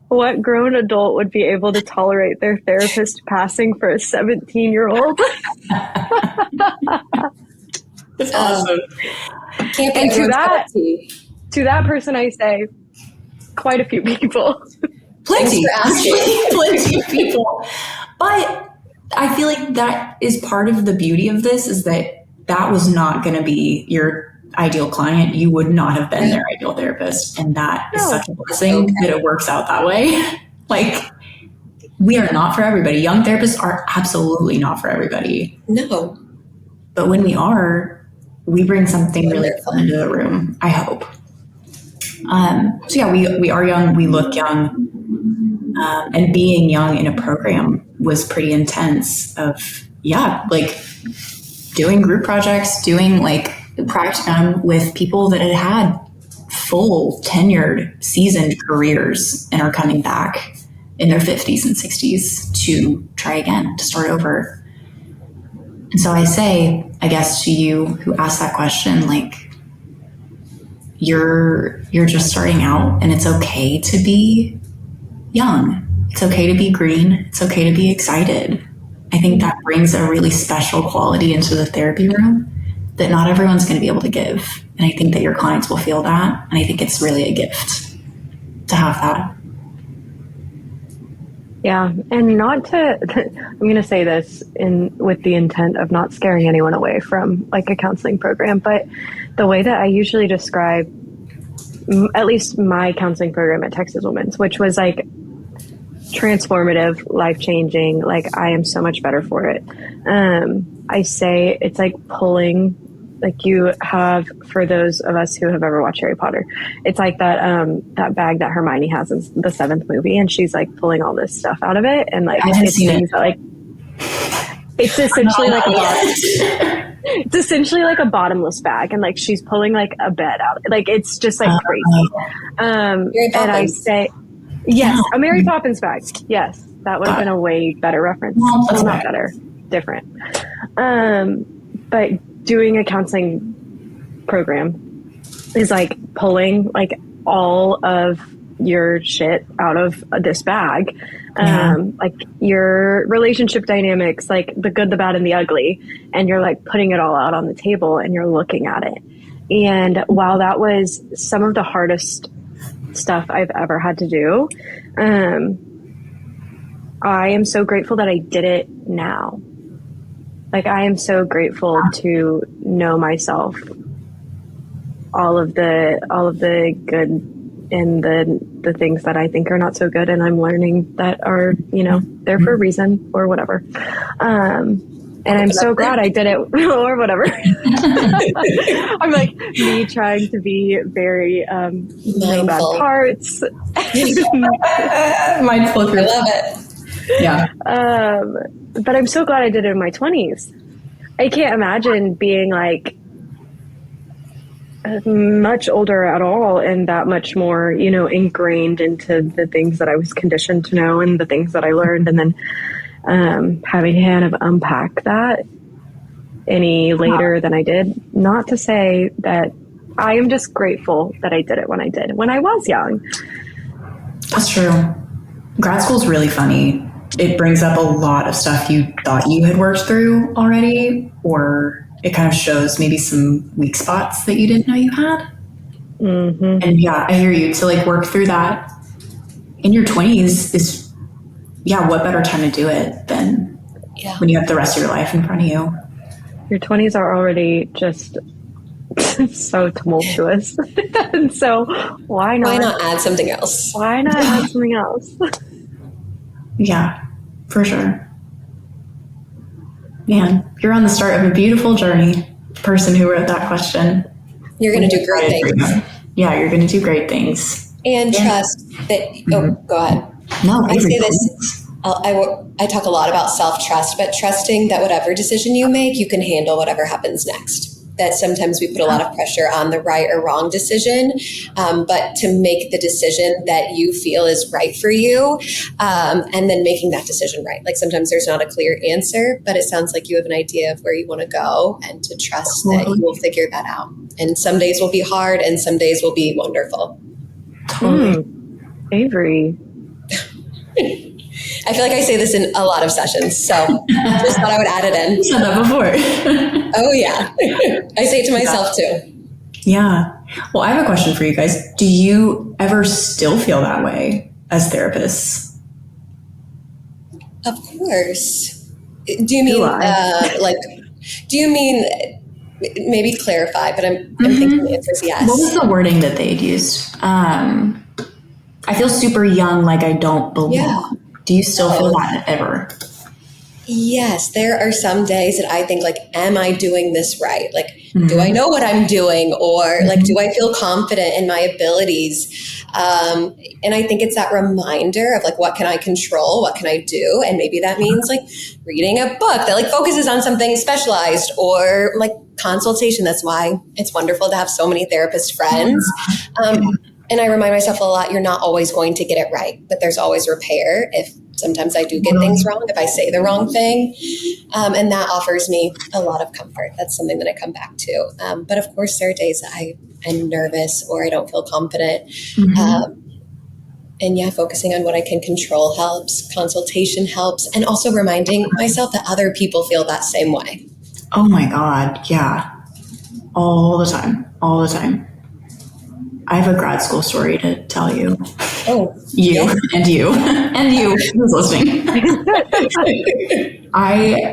what grown adult would be able to tolerate their therapist passing for a 17-year-old? That's awesome. Can't be And everyone's to that person, I say, quite a few people. Plenty. Thanks for asking. Plenty of people. But I feel like that is part of the beauty of this, is that was not going to be your ideal client. You would not have been their ideal therapist. And that is such a blessing that it works out that way. Like, we are not for everybody. Young therapists are absolutely not for everybody. No. But when we are, we bring something really fun into the room, I hope. So yeah, we are young, we look young. And being young in a program was pretty intense like doing group projects, doing like practicum with people that had full tenured, seasoned careers and are coming back in their 50s and 60s to try again, to start over. And so I say, I guess, to you who asked that question, like, you're just starting out, and it's okay to be young. It's okay to be green. It's okay to be excited. I think that brings a really special quality into the therapy room that not everyone's going to be able to give. And I think that your clients will feel that. And I think it's really a gift to have that. Yeah. And I'm going to say this with the intent of not scaring anyone away from like a counseling program, but the way that I usually describe at least my counseling program at Texas Women's, which was like transformative, life-changing, like I am so much better for it. I say it's like pulling, like you have, for those of us who have ever watched Harry Potter, it's like that bag that Hermione has in the 7th movie, and she's like pulling all this stuff out of it, and like it's things that like it's essentially like it's essentially like a bottomless bag, and like she's pulling like a bed out, like it's just like crazy. And I say, yes, a Mary Poppins bag. Yes, that would have been a way better reference. Well, not better, different. But doing a counseling program is like pulling like all of your shit out of this bag. Like your relationship dynamics, like the good, the bad, and the ugly. And you're like putting it all out on the table and you're looking at it. And while that was some of the hardest stuff I've ever had to do. I am so grateful that I did it now. Like, I am so grateful to know myself, all of the good and the things that I think are not so good, and I'm learning that are, there for a reason or whatever. And I'm so glad I did it or whatever. I'm like me trying to be very no bad parts. Mindful of your I love it. Yeah. But I'm so glad I did it in my 20s. I can't imagine being like much older at all and that much more, ingrained into the things that I was conditioned to know and the things that I learned, and then having to kind of unpack that any later than I did. Not to say that I am just grateful that I did it when I did, when I was young. That's true. Grad school is really funny. It brings up a lot of stuff you thought you had worked through already, or it kind of shows maybe some weak spots that you didn't know you had. Mm-hmm. And yeah, I hear you. To like work through that in your 20s is, what better time to do it than when you have the rest of your life in front of you. Your 20s are already just so tumultuous. And so why not add something else? Why not add something else? Yeah, for sure. Man, you're on the start of a beautiful journey. Person who wrote that question. You're going to do great things. Yeah, you're going to do great things. And trust that, go ahead. No, I say this, I talk a lot about self-trust, but trusting that whatever decision you make, you can handle whatever happens next. That sometimes we put a lot of pressure on the right or wrong decision, but to make the decision that you feel is right for you, and then making that decision right. Like sometimes there's not a clear answer, but it sounds like you have an idea of where you want to go, and to trust that you will figure that out. And some days will be hard and some days will be wonderful. Totally. Avery. I feel like I say this in a lot of sessions, so just thought I would add it in. You said that before. Oh, yeah. I say it to myself, too. Yeah. Well, I have a question for you guys. Do you ever still feel that way as therapists? Of course. Do you mean, do you mean, maybe clarify, but I'm thinking the answer is yes. What was the wording that they'd used? I feel super young, like I don't belong. Yeah. Do you still feel that ever? Yes, there are some days that I think like, am I doing this right? Like, do I know what I'm doing? Or like, do I feel confident in my abilities? And I think it's that reminder of like, what can I control? What can I do? And maybe that means like reading a book that like focuses on something specialized, or like consultation. That's why it's wonderful to have so many therapist friends. And I remind myself a lot, you're not always going to get it right, but there's always repair if sometimes I do get things wrong, if I say the wrong thing. And that offers me a lot of comfort. That's something that I come back to. But of course, there are days that I am nervous or I don't feel confident. And focusing on what I can control helps. Consultation helps. And also reminding myself that other people feel that same way. Oh my God. Yeah. All the time. All the time. I have a grad school story to tell you. Oh, you and you who's listening.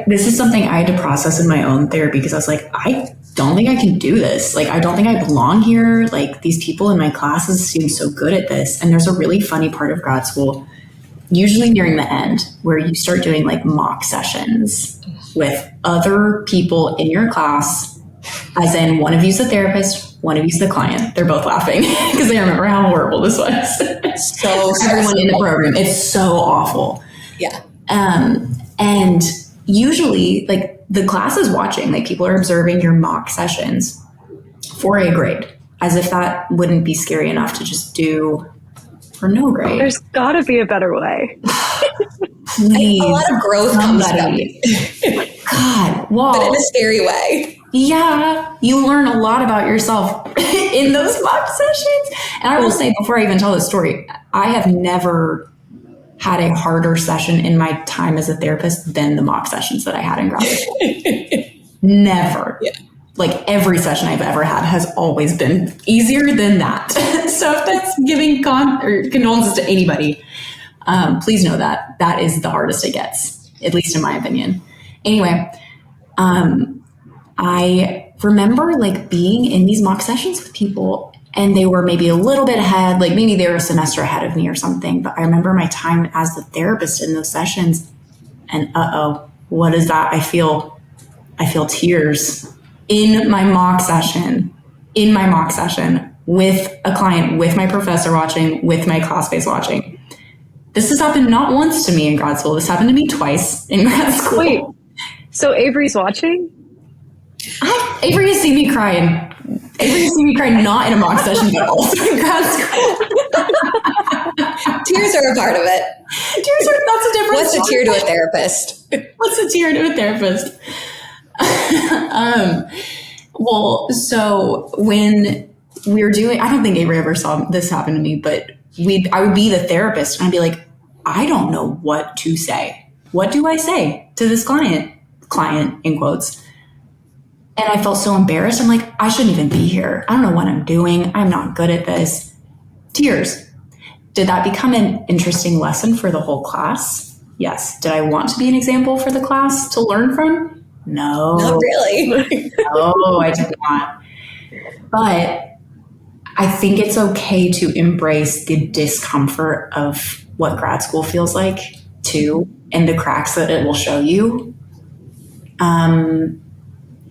This is something I had to process in my own therapy, because I was like, I don't think I can do this. Like, I don't think I belong here. Like, these people in my classes seem so good at this. And there's a really funny part of grad school, usually nearing the end, where you start doing like mock sessions with other people in your class, as in one of you's the therapist, one of you's the client. They're both laughing because they remember how horrible this was. So everyone in the program, it's so awful. Yeah. And usually like the class is watching, like people are observing your mock sessions for a grade, as if that wouldn't be scary enough to just do for no grade. There's gotta be a better way. Please. A lot of growth comes from it. God, whoa. But in a scary way. Yeah, you learn a lot about yourself in those mock sessions. And I will say, before I even tell this story, I have never had a harder session in my time as a therapist than the mock sessions that I had in grad school. Never. Yeah. like every session I've ever had has always been easier than that. So if that's giving condolences to anybody, please know that that is the hardest it gets, at least in my opinion. Anyway, I remember like being in these mock sessions with people and they were maybe a little bit ahead, like maybe they were a semester ahead of me or something. But I remember my time as the therapist in those sessions and what is that? I feel tears in my mock session with a client, with my professor watching, with my classmates watching. This has happened not once to me in grad school. This happened to me twice in grad school. Wait, so Avery's watching? Avery has seen me crying. Avery has seen me cry not in a mock session, but also in grad school. Tears are a part of it. That's a different What's a tear to a therapist? What's a tear to a therapist? Well, so when we were doing, I don't think Avery ever saw this happen to me, but I would be the therapist and I'd be like, I don't know what to say. What do I say to this client in quotes? And I felt so embarrassed. I'm like, I shouldn't even be here. I don't know what I'm doing. I'm not good at this. Tears. Did that become an interesting lesson for the whole class? Yes. Did I want to be an example for the class to learn from? No. Not really. No, I did not. But I think it's okay to embrace the discomfort of what grad school feels like too, and the cracks that it will show you.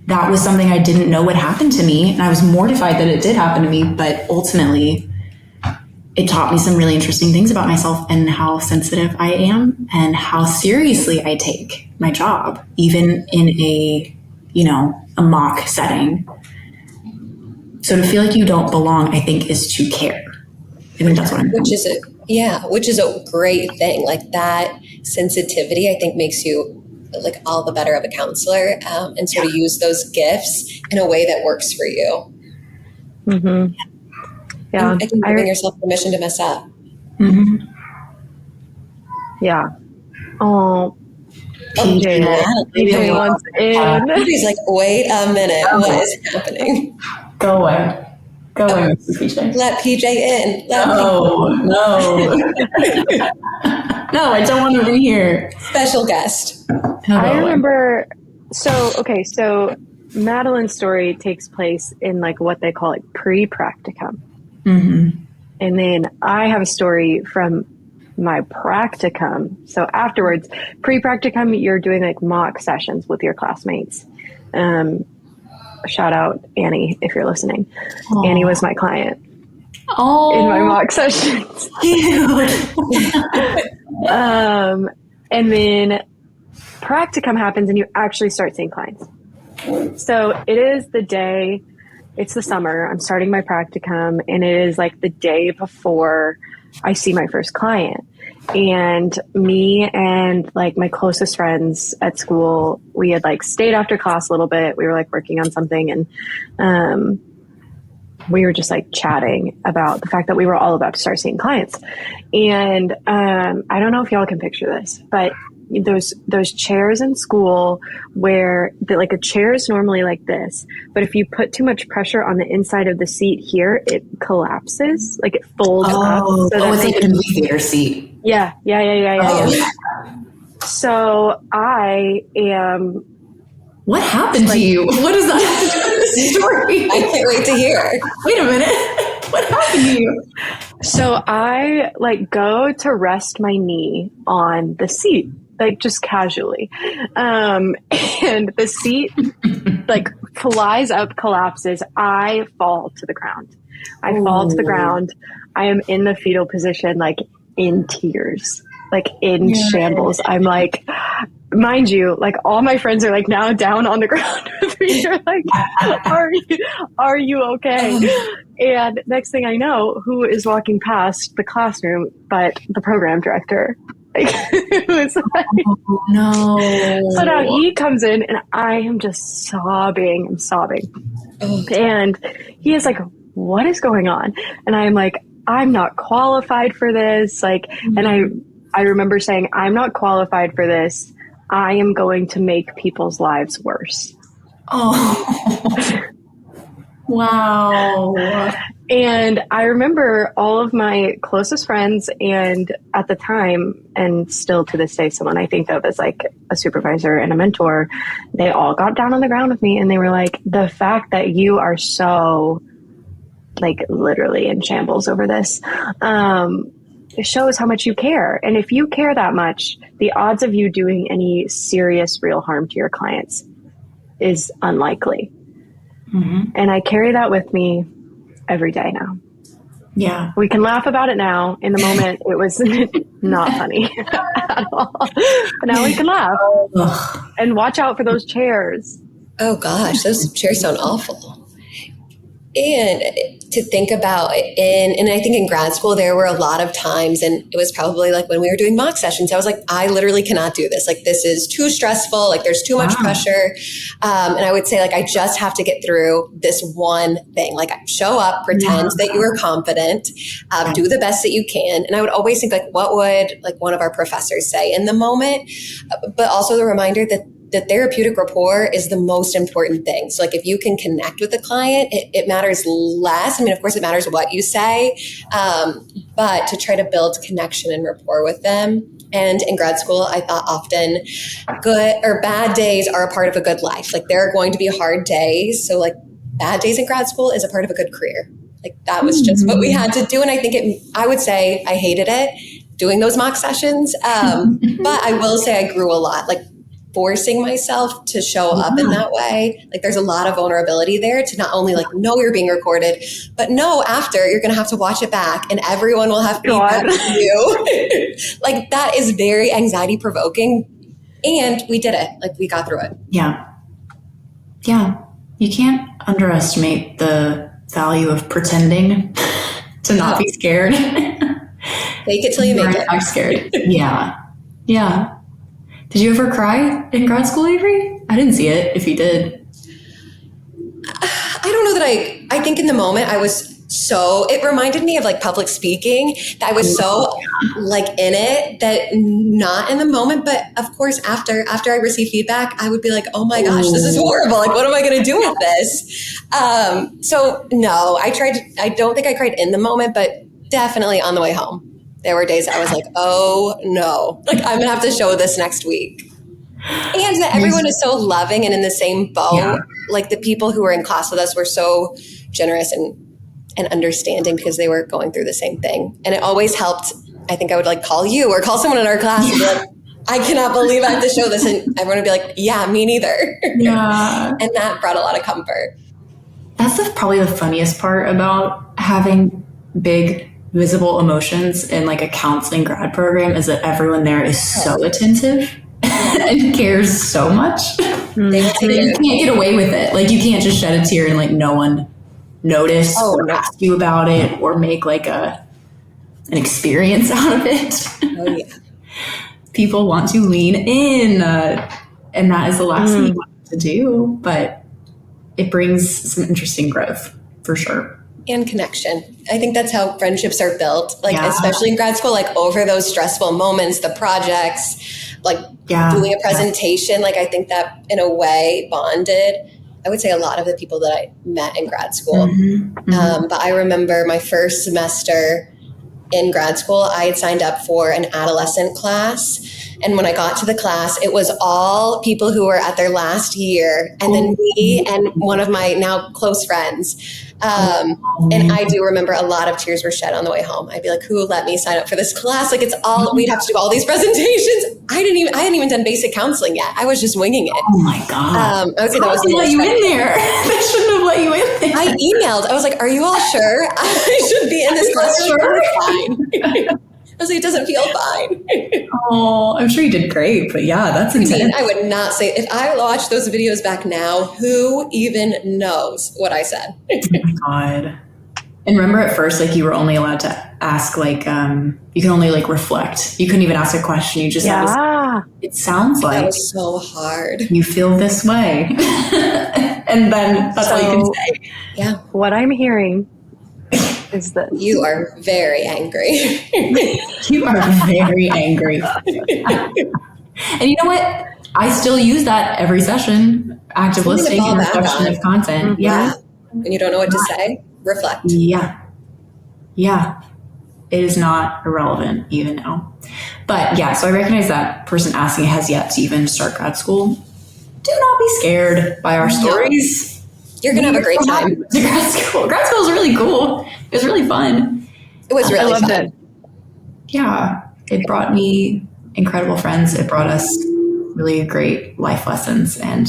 That was something I didn't know would happen to me, and I was mortified that it did happen to me, but ultimately it taught me some really interesting things about myself and how sensitive I am and how seriously I take my job, even in a mock setting. So to feel like you don't belong, I think, is to care. I think that's what I'm Which is a great thing. Like that sensitivity, I think, makes you like all the better of a counselor, and sort of use those gifts in a way that works for you. Mm-hmm. Yeah. And I think giving yourself permission to mess up. Mm-hmm. Yeah. Oh, PJ wants in. He's like, wait a minute, what is happening? Go away, Mrs. PJ. Let PJ in. No. No, I don't want to be here. Special guest. I remember. So Madeline's story takes place in like what they call like pre-practicum. Mm-hmm. And then I have a story from my practicum. So afterwards, pre-practicum, you're doing like mock sessions with your classmates. Shout out Annie if you're listening. Aww. Annie was my client in my mock sessions. And then practicum happens and you actually start seeing clients. So it is the day, it's the summer, I'm starting my practicum, and it is like the day before I see my first client. And me and like my closest friends at school, we had like stayed after class a little bit. We were like working on something, and we were just like chatting about the fact that we were all about to start seeing clients. And I don't know if y'all can picture this, but those chairs in school where like a chair is normally like this, but if you put too much pressure on the inside of the seat here, it collapses, like it folds up. So it's like a movie theater seat. Yeah. So I am. What happened to you? What is that story? I can't wait to hear. Wait a minute. What happened to you? So I like go to rest my knee on the seat, like just casually. And the seat like flies up, collapses. I fall to the ground. I fall to the ground. I am in the fetal position, like in tears, like in shambles. I'm like, mind you, like all my friends are like now down on the ground with me. They're like, are you okay? And next thing I know, who is walking past the classroom but the program director? Like, it was like, oh, no. So now he comes in and I am just sobbing. I'm sobbing. And he is like, what is going on? And I'm like, I'm not qualified for this. Like, and I remember saying, I'm not qualified for this. I am going to make people's lives worse. Oh, wow. And I remember all of my closest friends, and at the time, and still to this day, someone I think of as like a supervisor and a mentor, they all got down on the ground with me and they were like, the fact that you are so like literally in shambles over this, it shows how much you care. And if you care that much, the odds of you doing any serious, real harm to your clients is unlikely. Mm-hmm. And I carry that with me every day now. Yeah. We can laugh about it now. In the moment, it was not funny at all. But now we can laugh. Ugh. And watch out for those chairs. Oh gosh, those chairs sound awful. And to think about and I think in grad school, there were a lot of times, and it was probably like when we were doing mock sessions, I was like, I literally cannot do this. Like, this is too stressful. Like, there's too much pressure. And I would say, like, I just have to get through this one thing. Like, show up, pretend that you are confident, do the best that you can. And I would always think, like, what would like one of our professors say in the moment? But also the reminder that the therapeutic rapport is the most important thing. So like if you can connect with the client, it matters less. I mean, of course it matters what you say, but to try to build connection and rapport with them. And in grad school, I thought often good or bad days are a part of a good life. Like there are going to be hard days. So like bad days in grad school is a part of a good career. Like that was just what we had to do. And I think I would say I hated it doing those mock sessions. But I will say I grew a lot. Like forcing myself to show up in that way. Like there's a lot of vulnerability there to not only like know you're being recorded, but know after you're going to have to watch it back and everyone will have feedback with you. Like that is very anxiety provoking. And we did it. Like we got through it. Yeah. Yeah. You can't underestimate the value of pretending to not be scared. Fake it till you make it. I'm scared. Yeah. Yeah. Did you ever cry in grad school, Avery? I didn't see it, if you did. I don't know that I think in the moment I was it reminded me of like public speaking, that I was so like in it that not in the moment, but of course after I received feedback, I would be like, oh my gosh, this is horrible. Like, what am I going to do with this? So no, I don't think I cried in the moment, but definitely on the way home. There were days I was like, oh no, like I'm gonna have to show this next week. And that everyone is so loving and in the same boat. Yeah. Like the people who were in class with us were so generous and understanding because they were going through the same thing. And it always helped. I think I would like call you or call someone in our class and be like, I cannot believe I have to show this. And everyone would be like, yeah, me neither. Yeah. And that brought a lot of comfort. That's probably the funniest part about having big visible emotions in like a counseling grad program is that everyone there is so attentive and cares so much. You can't get away with it. Like you can't just shed a tear and like no one notice or ask you about it or make like an experience out of it. Oh yeah. People want to lean in and that is the last thing you want to do, but it brings some interesting growth for sure. And connection. I think that's how friendships are built. Like, especially in grad school, like over those stressful moments, the projects, like doing a presentation, like I think that in a way bonded, I would say a lot of the people that I met in grad school. But I remember my first semester in grad school, I had signed up for an adolescent class. And when I got to the class, it was all people who were at their last year. And then me and one of my now close friends. And I do remember a lot of tears were shed on the way home. I'd be like, who let me sign up for this class? Like we'd have to do all these presentations. I hadn't even done basic counseling yet. I was just winging it. Oh my God. I would say that was let you in there. They shouldn't have let you in there. I emailed. I was like, are you all sure I should be in this class? Sure. Fine. I was like, it doesn't feel fine. Oh, I'm sure you did great, but yeah, that's intense. I would not say, if I watch those videos back now, who even knows what I said? Oh my God. And remember at first, like you were only allowed to ask, like, you can only like reflect. You couldn't even ask a question. You just had to, it sounds like that was so hard. You feel this way. And then that's all you can say. Yeah. What I'm hearing is that you are very angry. You are very angry. And you know what? I still use that every session. Active Something to listening fall and back reflection on. of content. Yeah. When you don't know what to say, reflect. Yeah. It is not irrelevant even now. But yeah, so I recognize that person asking has yet to even start grad school. Do not be scared by our stories. You're going to have a great time. Grad school is really cool. It was really fun. It was really fun. it. Yeah, it brought me incredible friends. It brought us really great life lessons. And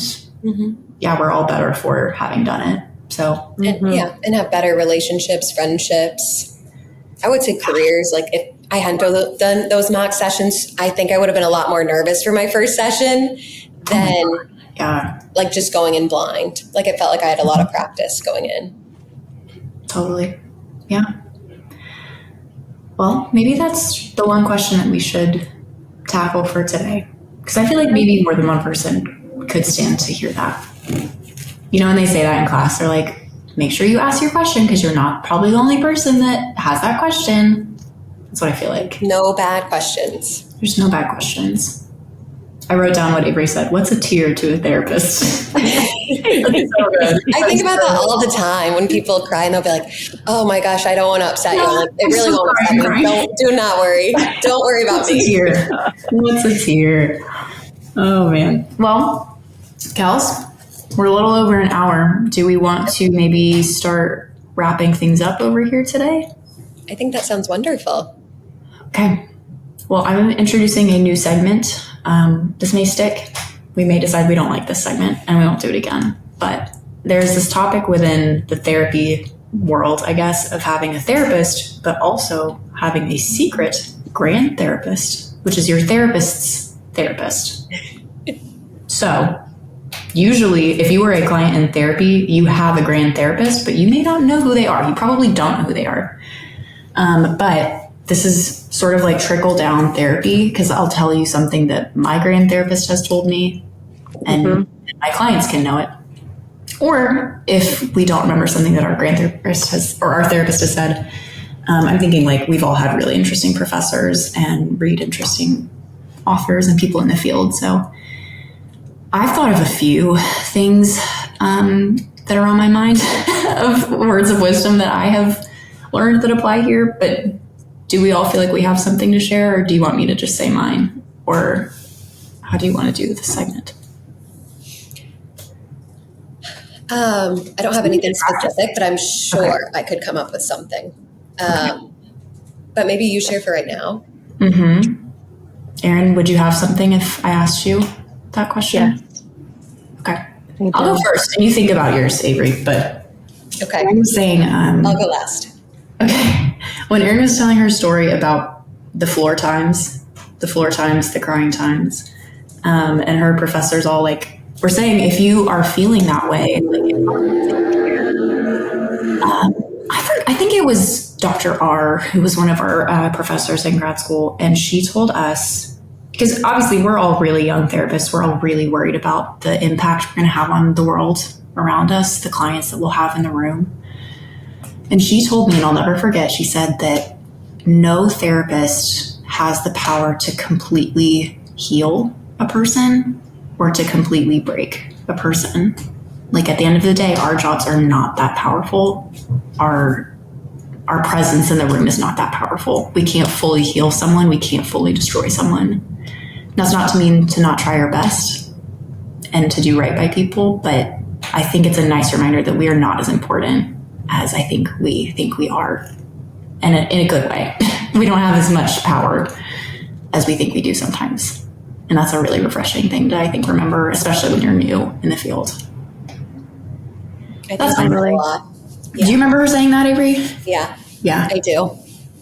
yeah, we're all better for having done it. So and have better relationships, friendships. I would say careers. Like if I hadn't done those mock sessions, I think I would have been a lot more nervous for my first session than like just going in blind. Like it felt like I had a lot of practice going in. Totally. Yeah. Well, maybe that's the one question that we should tackle for today. Because I feel like maybe more than one person could stand to hear that. You know, when they say that in class, they're like, make sure you ask your question because you're not probably the only person that has that question. That's what I feel like. No bad questions. There's no bad questions. I wrote down what Avery said. What's a tear to a therapist? That's so good. I think about that all the time when people cry and they'll be like, oh my gosh, I don't want to upset you. I'm like, it really won't upset me. Do not worry. Don't worry about me. What's a tear? What's a tear? Oh man. Well, Kels, we're a little over an hour. Do we want to maybe start wrapping things up over here today? I think that sounds wonderful. Okay. Well, I'm introducing a new segment. This may stick. We may decide we don't like this segment and we won't do it again. But there's this topic within the therapy world, I guess, of having a therapist, but also having a secret grand therapist, which is your therapist's therapist. So usually, if you were a client in therapy, you have a grand therapist, but you may not know who they are. You probably don't know who they are. But this is sort of like trickle down therapy, because I'll tell you something that my grand therapist has told me, and my clients can know it. Or if we don't remember something that our grand therapist has, or our therapist has said, I'm thinking like we've all had really interesting professors and read interesting authors and people in the field. So I've thought of a few things that are on my mind of words of wisdom that I have learned that apply here. But do we all feel like we have something to share, or do you want me to just say mine? Or how do you want to do this segment? I don't have anything specific, but I'm sure I could come up with something. But maybe you share for right now. Erin, would you have something if I asked you that question? Yes. Okay. I'll go first, and you think about yours, Avery. But okay, I'm saying I'll go last. Okay. When Erin was telling her story about the floor times, the crying times, and her professors all like were saying, if you are feeling that way, I think it was Dr. R, who was one of our professors in grad school, and she told us, because obviously we're all really young therapists, we're all really worried about the impact we're going to have on the world around us, the clients that we'll have in the room. And she told me, and I'll never forget, she said that no therapist has the power to completely heal a person or to completely break a person. Like at the end of the day, our jobs are not that powerful. Our presence in the room is not that powerful. We can't fully heal someone. We can't fully destroy someone. That's not to mean to not try our best and to do right by people, but I think it's a nice reminder that we are not as important as I think we are, and in a good way. We don't have as much power as we think we do sometimes. And that's a really refreshing thing to, I think, remember, especially when you're new in the field. I think that's really a lot. Yeah. Do you remember her saying that, Avery? Yeah. Yeah. I do.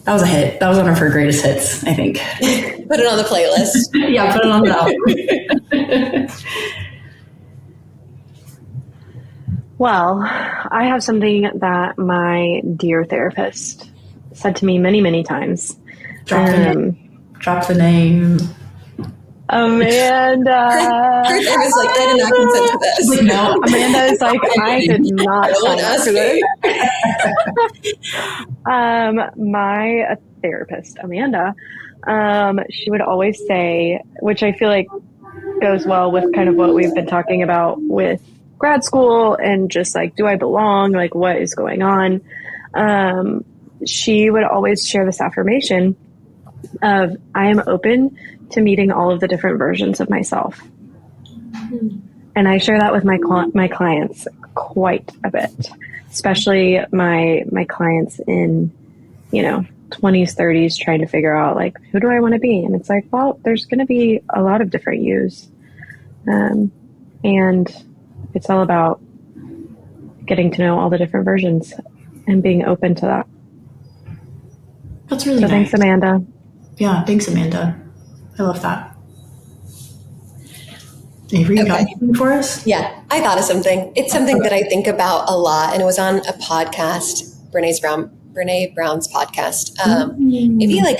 That was a hit. That was one of her greatest hits, I think. Put it on the playlist. Yeah, put it on the album. Well, I have something that my dear therapist said to me many, many times. Drop the name. Amanda. Her therapist like, I did not consent to this. Like, no. Amanda is like, I did not sign up for this. My therapist, Amanda, she would always say, which I feel like goes well with kind of what we've been talking about with grad school and just like, do I belong? Like, what is going on? She would always share this affirmation of, I am open to meeting all of the different versions of myself. And I share that with my clients quite a bit, especially my clients in, 20s, 30s, trying to figure out like, who do I want to be? And it's like, well, there's going to be a lot of different yous. And it's all about getting to know all the different versions and being open to that. That's really so nice. Thanks, Amanda. Yeah, thanks, Amanda. I love that. Avery, you got anything for us? Yeah, I thought of something. It's something that I think about a lot, and it was on a podcast, Brene Brown's podcast. Maybe like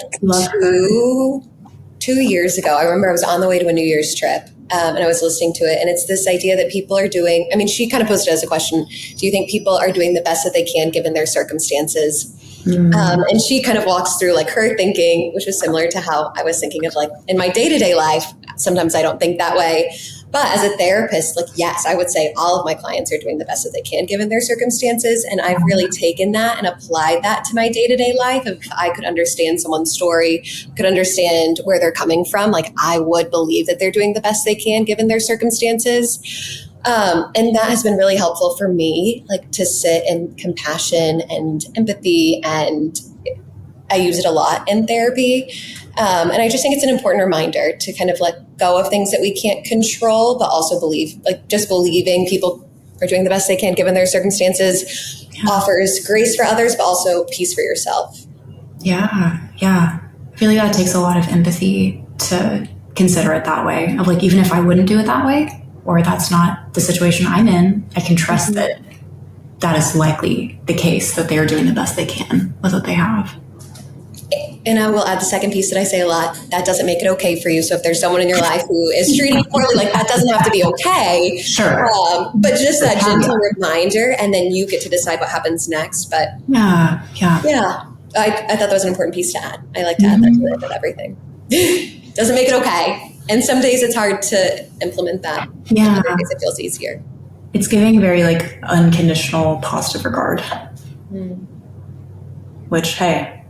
2 years ago. I remember I was on the way to a New Year's trip, and I was listening to it, and it's this idea that people are doing. I mean, she kind of posed it as a question: do you think people are doing the best that they can given their circumstances? And she kind of walks through like her thinking, which was similar to how I was thinking of like in my day-to-day life. Sometimes I don't think that way. But as a therapist, like, yes, I would say all of my clients are doing the best that they can given their circumstances. And I've really taken that and applied that to my day-to-day life. If I could understand someone's story, could understand where they're coming from, like I would believe that they're doing the best they can given their circumstances. And that has been really helpful for me, like to sit in compassion and empathy, and I use it a lot in therapy. And I just think it's an important reminder to kind of let go of things that we can't control, but also believing people are doing the best they can given their circumstances offers grace for others, but also peace for yourself. Yeah. I feel like that takes a lot of empathy to consider it that way. Of like, even if I wouldn't do it that way, or that's not the situation I'm in, I can trust that that is likely the case, that they are doing the best they can with what they have. And I will add the second piece that I say a lot, that doesn't make it okay for you. So if there's someone in your life who is treating you poorly, like that doesn't have to be okay. Sure. But just that gentle reminder, and then you get to decide what happens next. But yeah. I thought that was an important piece to add. I like to add that to the end of everything. Doesn't make it okay. And some days it's hard to implement that. Yeah. Other days it feels easier. It's giving very like unconditional positive regard. Which, hey,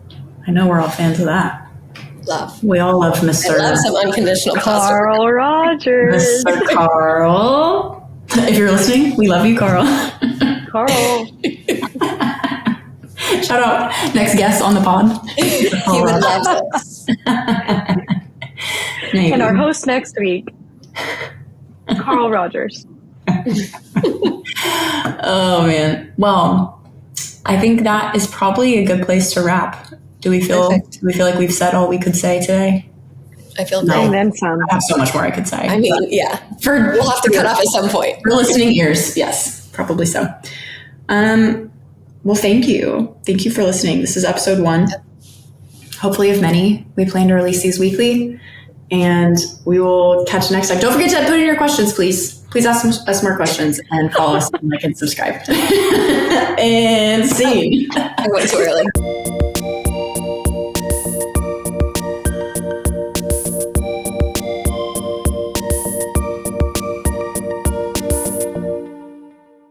I know we're all fans of that. Love. We all love Mr. I love some unconditional Carl Rogers. Mr. Carl. If you're listening, we love you, Carl. Carl. Shout out next guest on the pod. He would love this. And our host next week, Carl Rogers. Oh, man. Well, I think that is probably a good place to wrap. Do we feel like we've said all we could say today? I feel No, great. and then some. I have so much more I could say. I mean, yeah. We'll have to cut off at some point. For listening ears, yes, probably so. Well, thank you. Thank you for listening. This is episode 1. Hopefully of many. We plan to release these weekly, and we will catch you next time. Don't forget to put in your questions, please. Please ask us more questions and follow us and like and subscribe. And see. I went too early.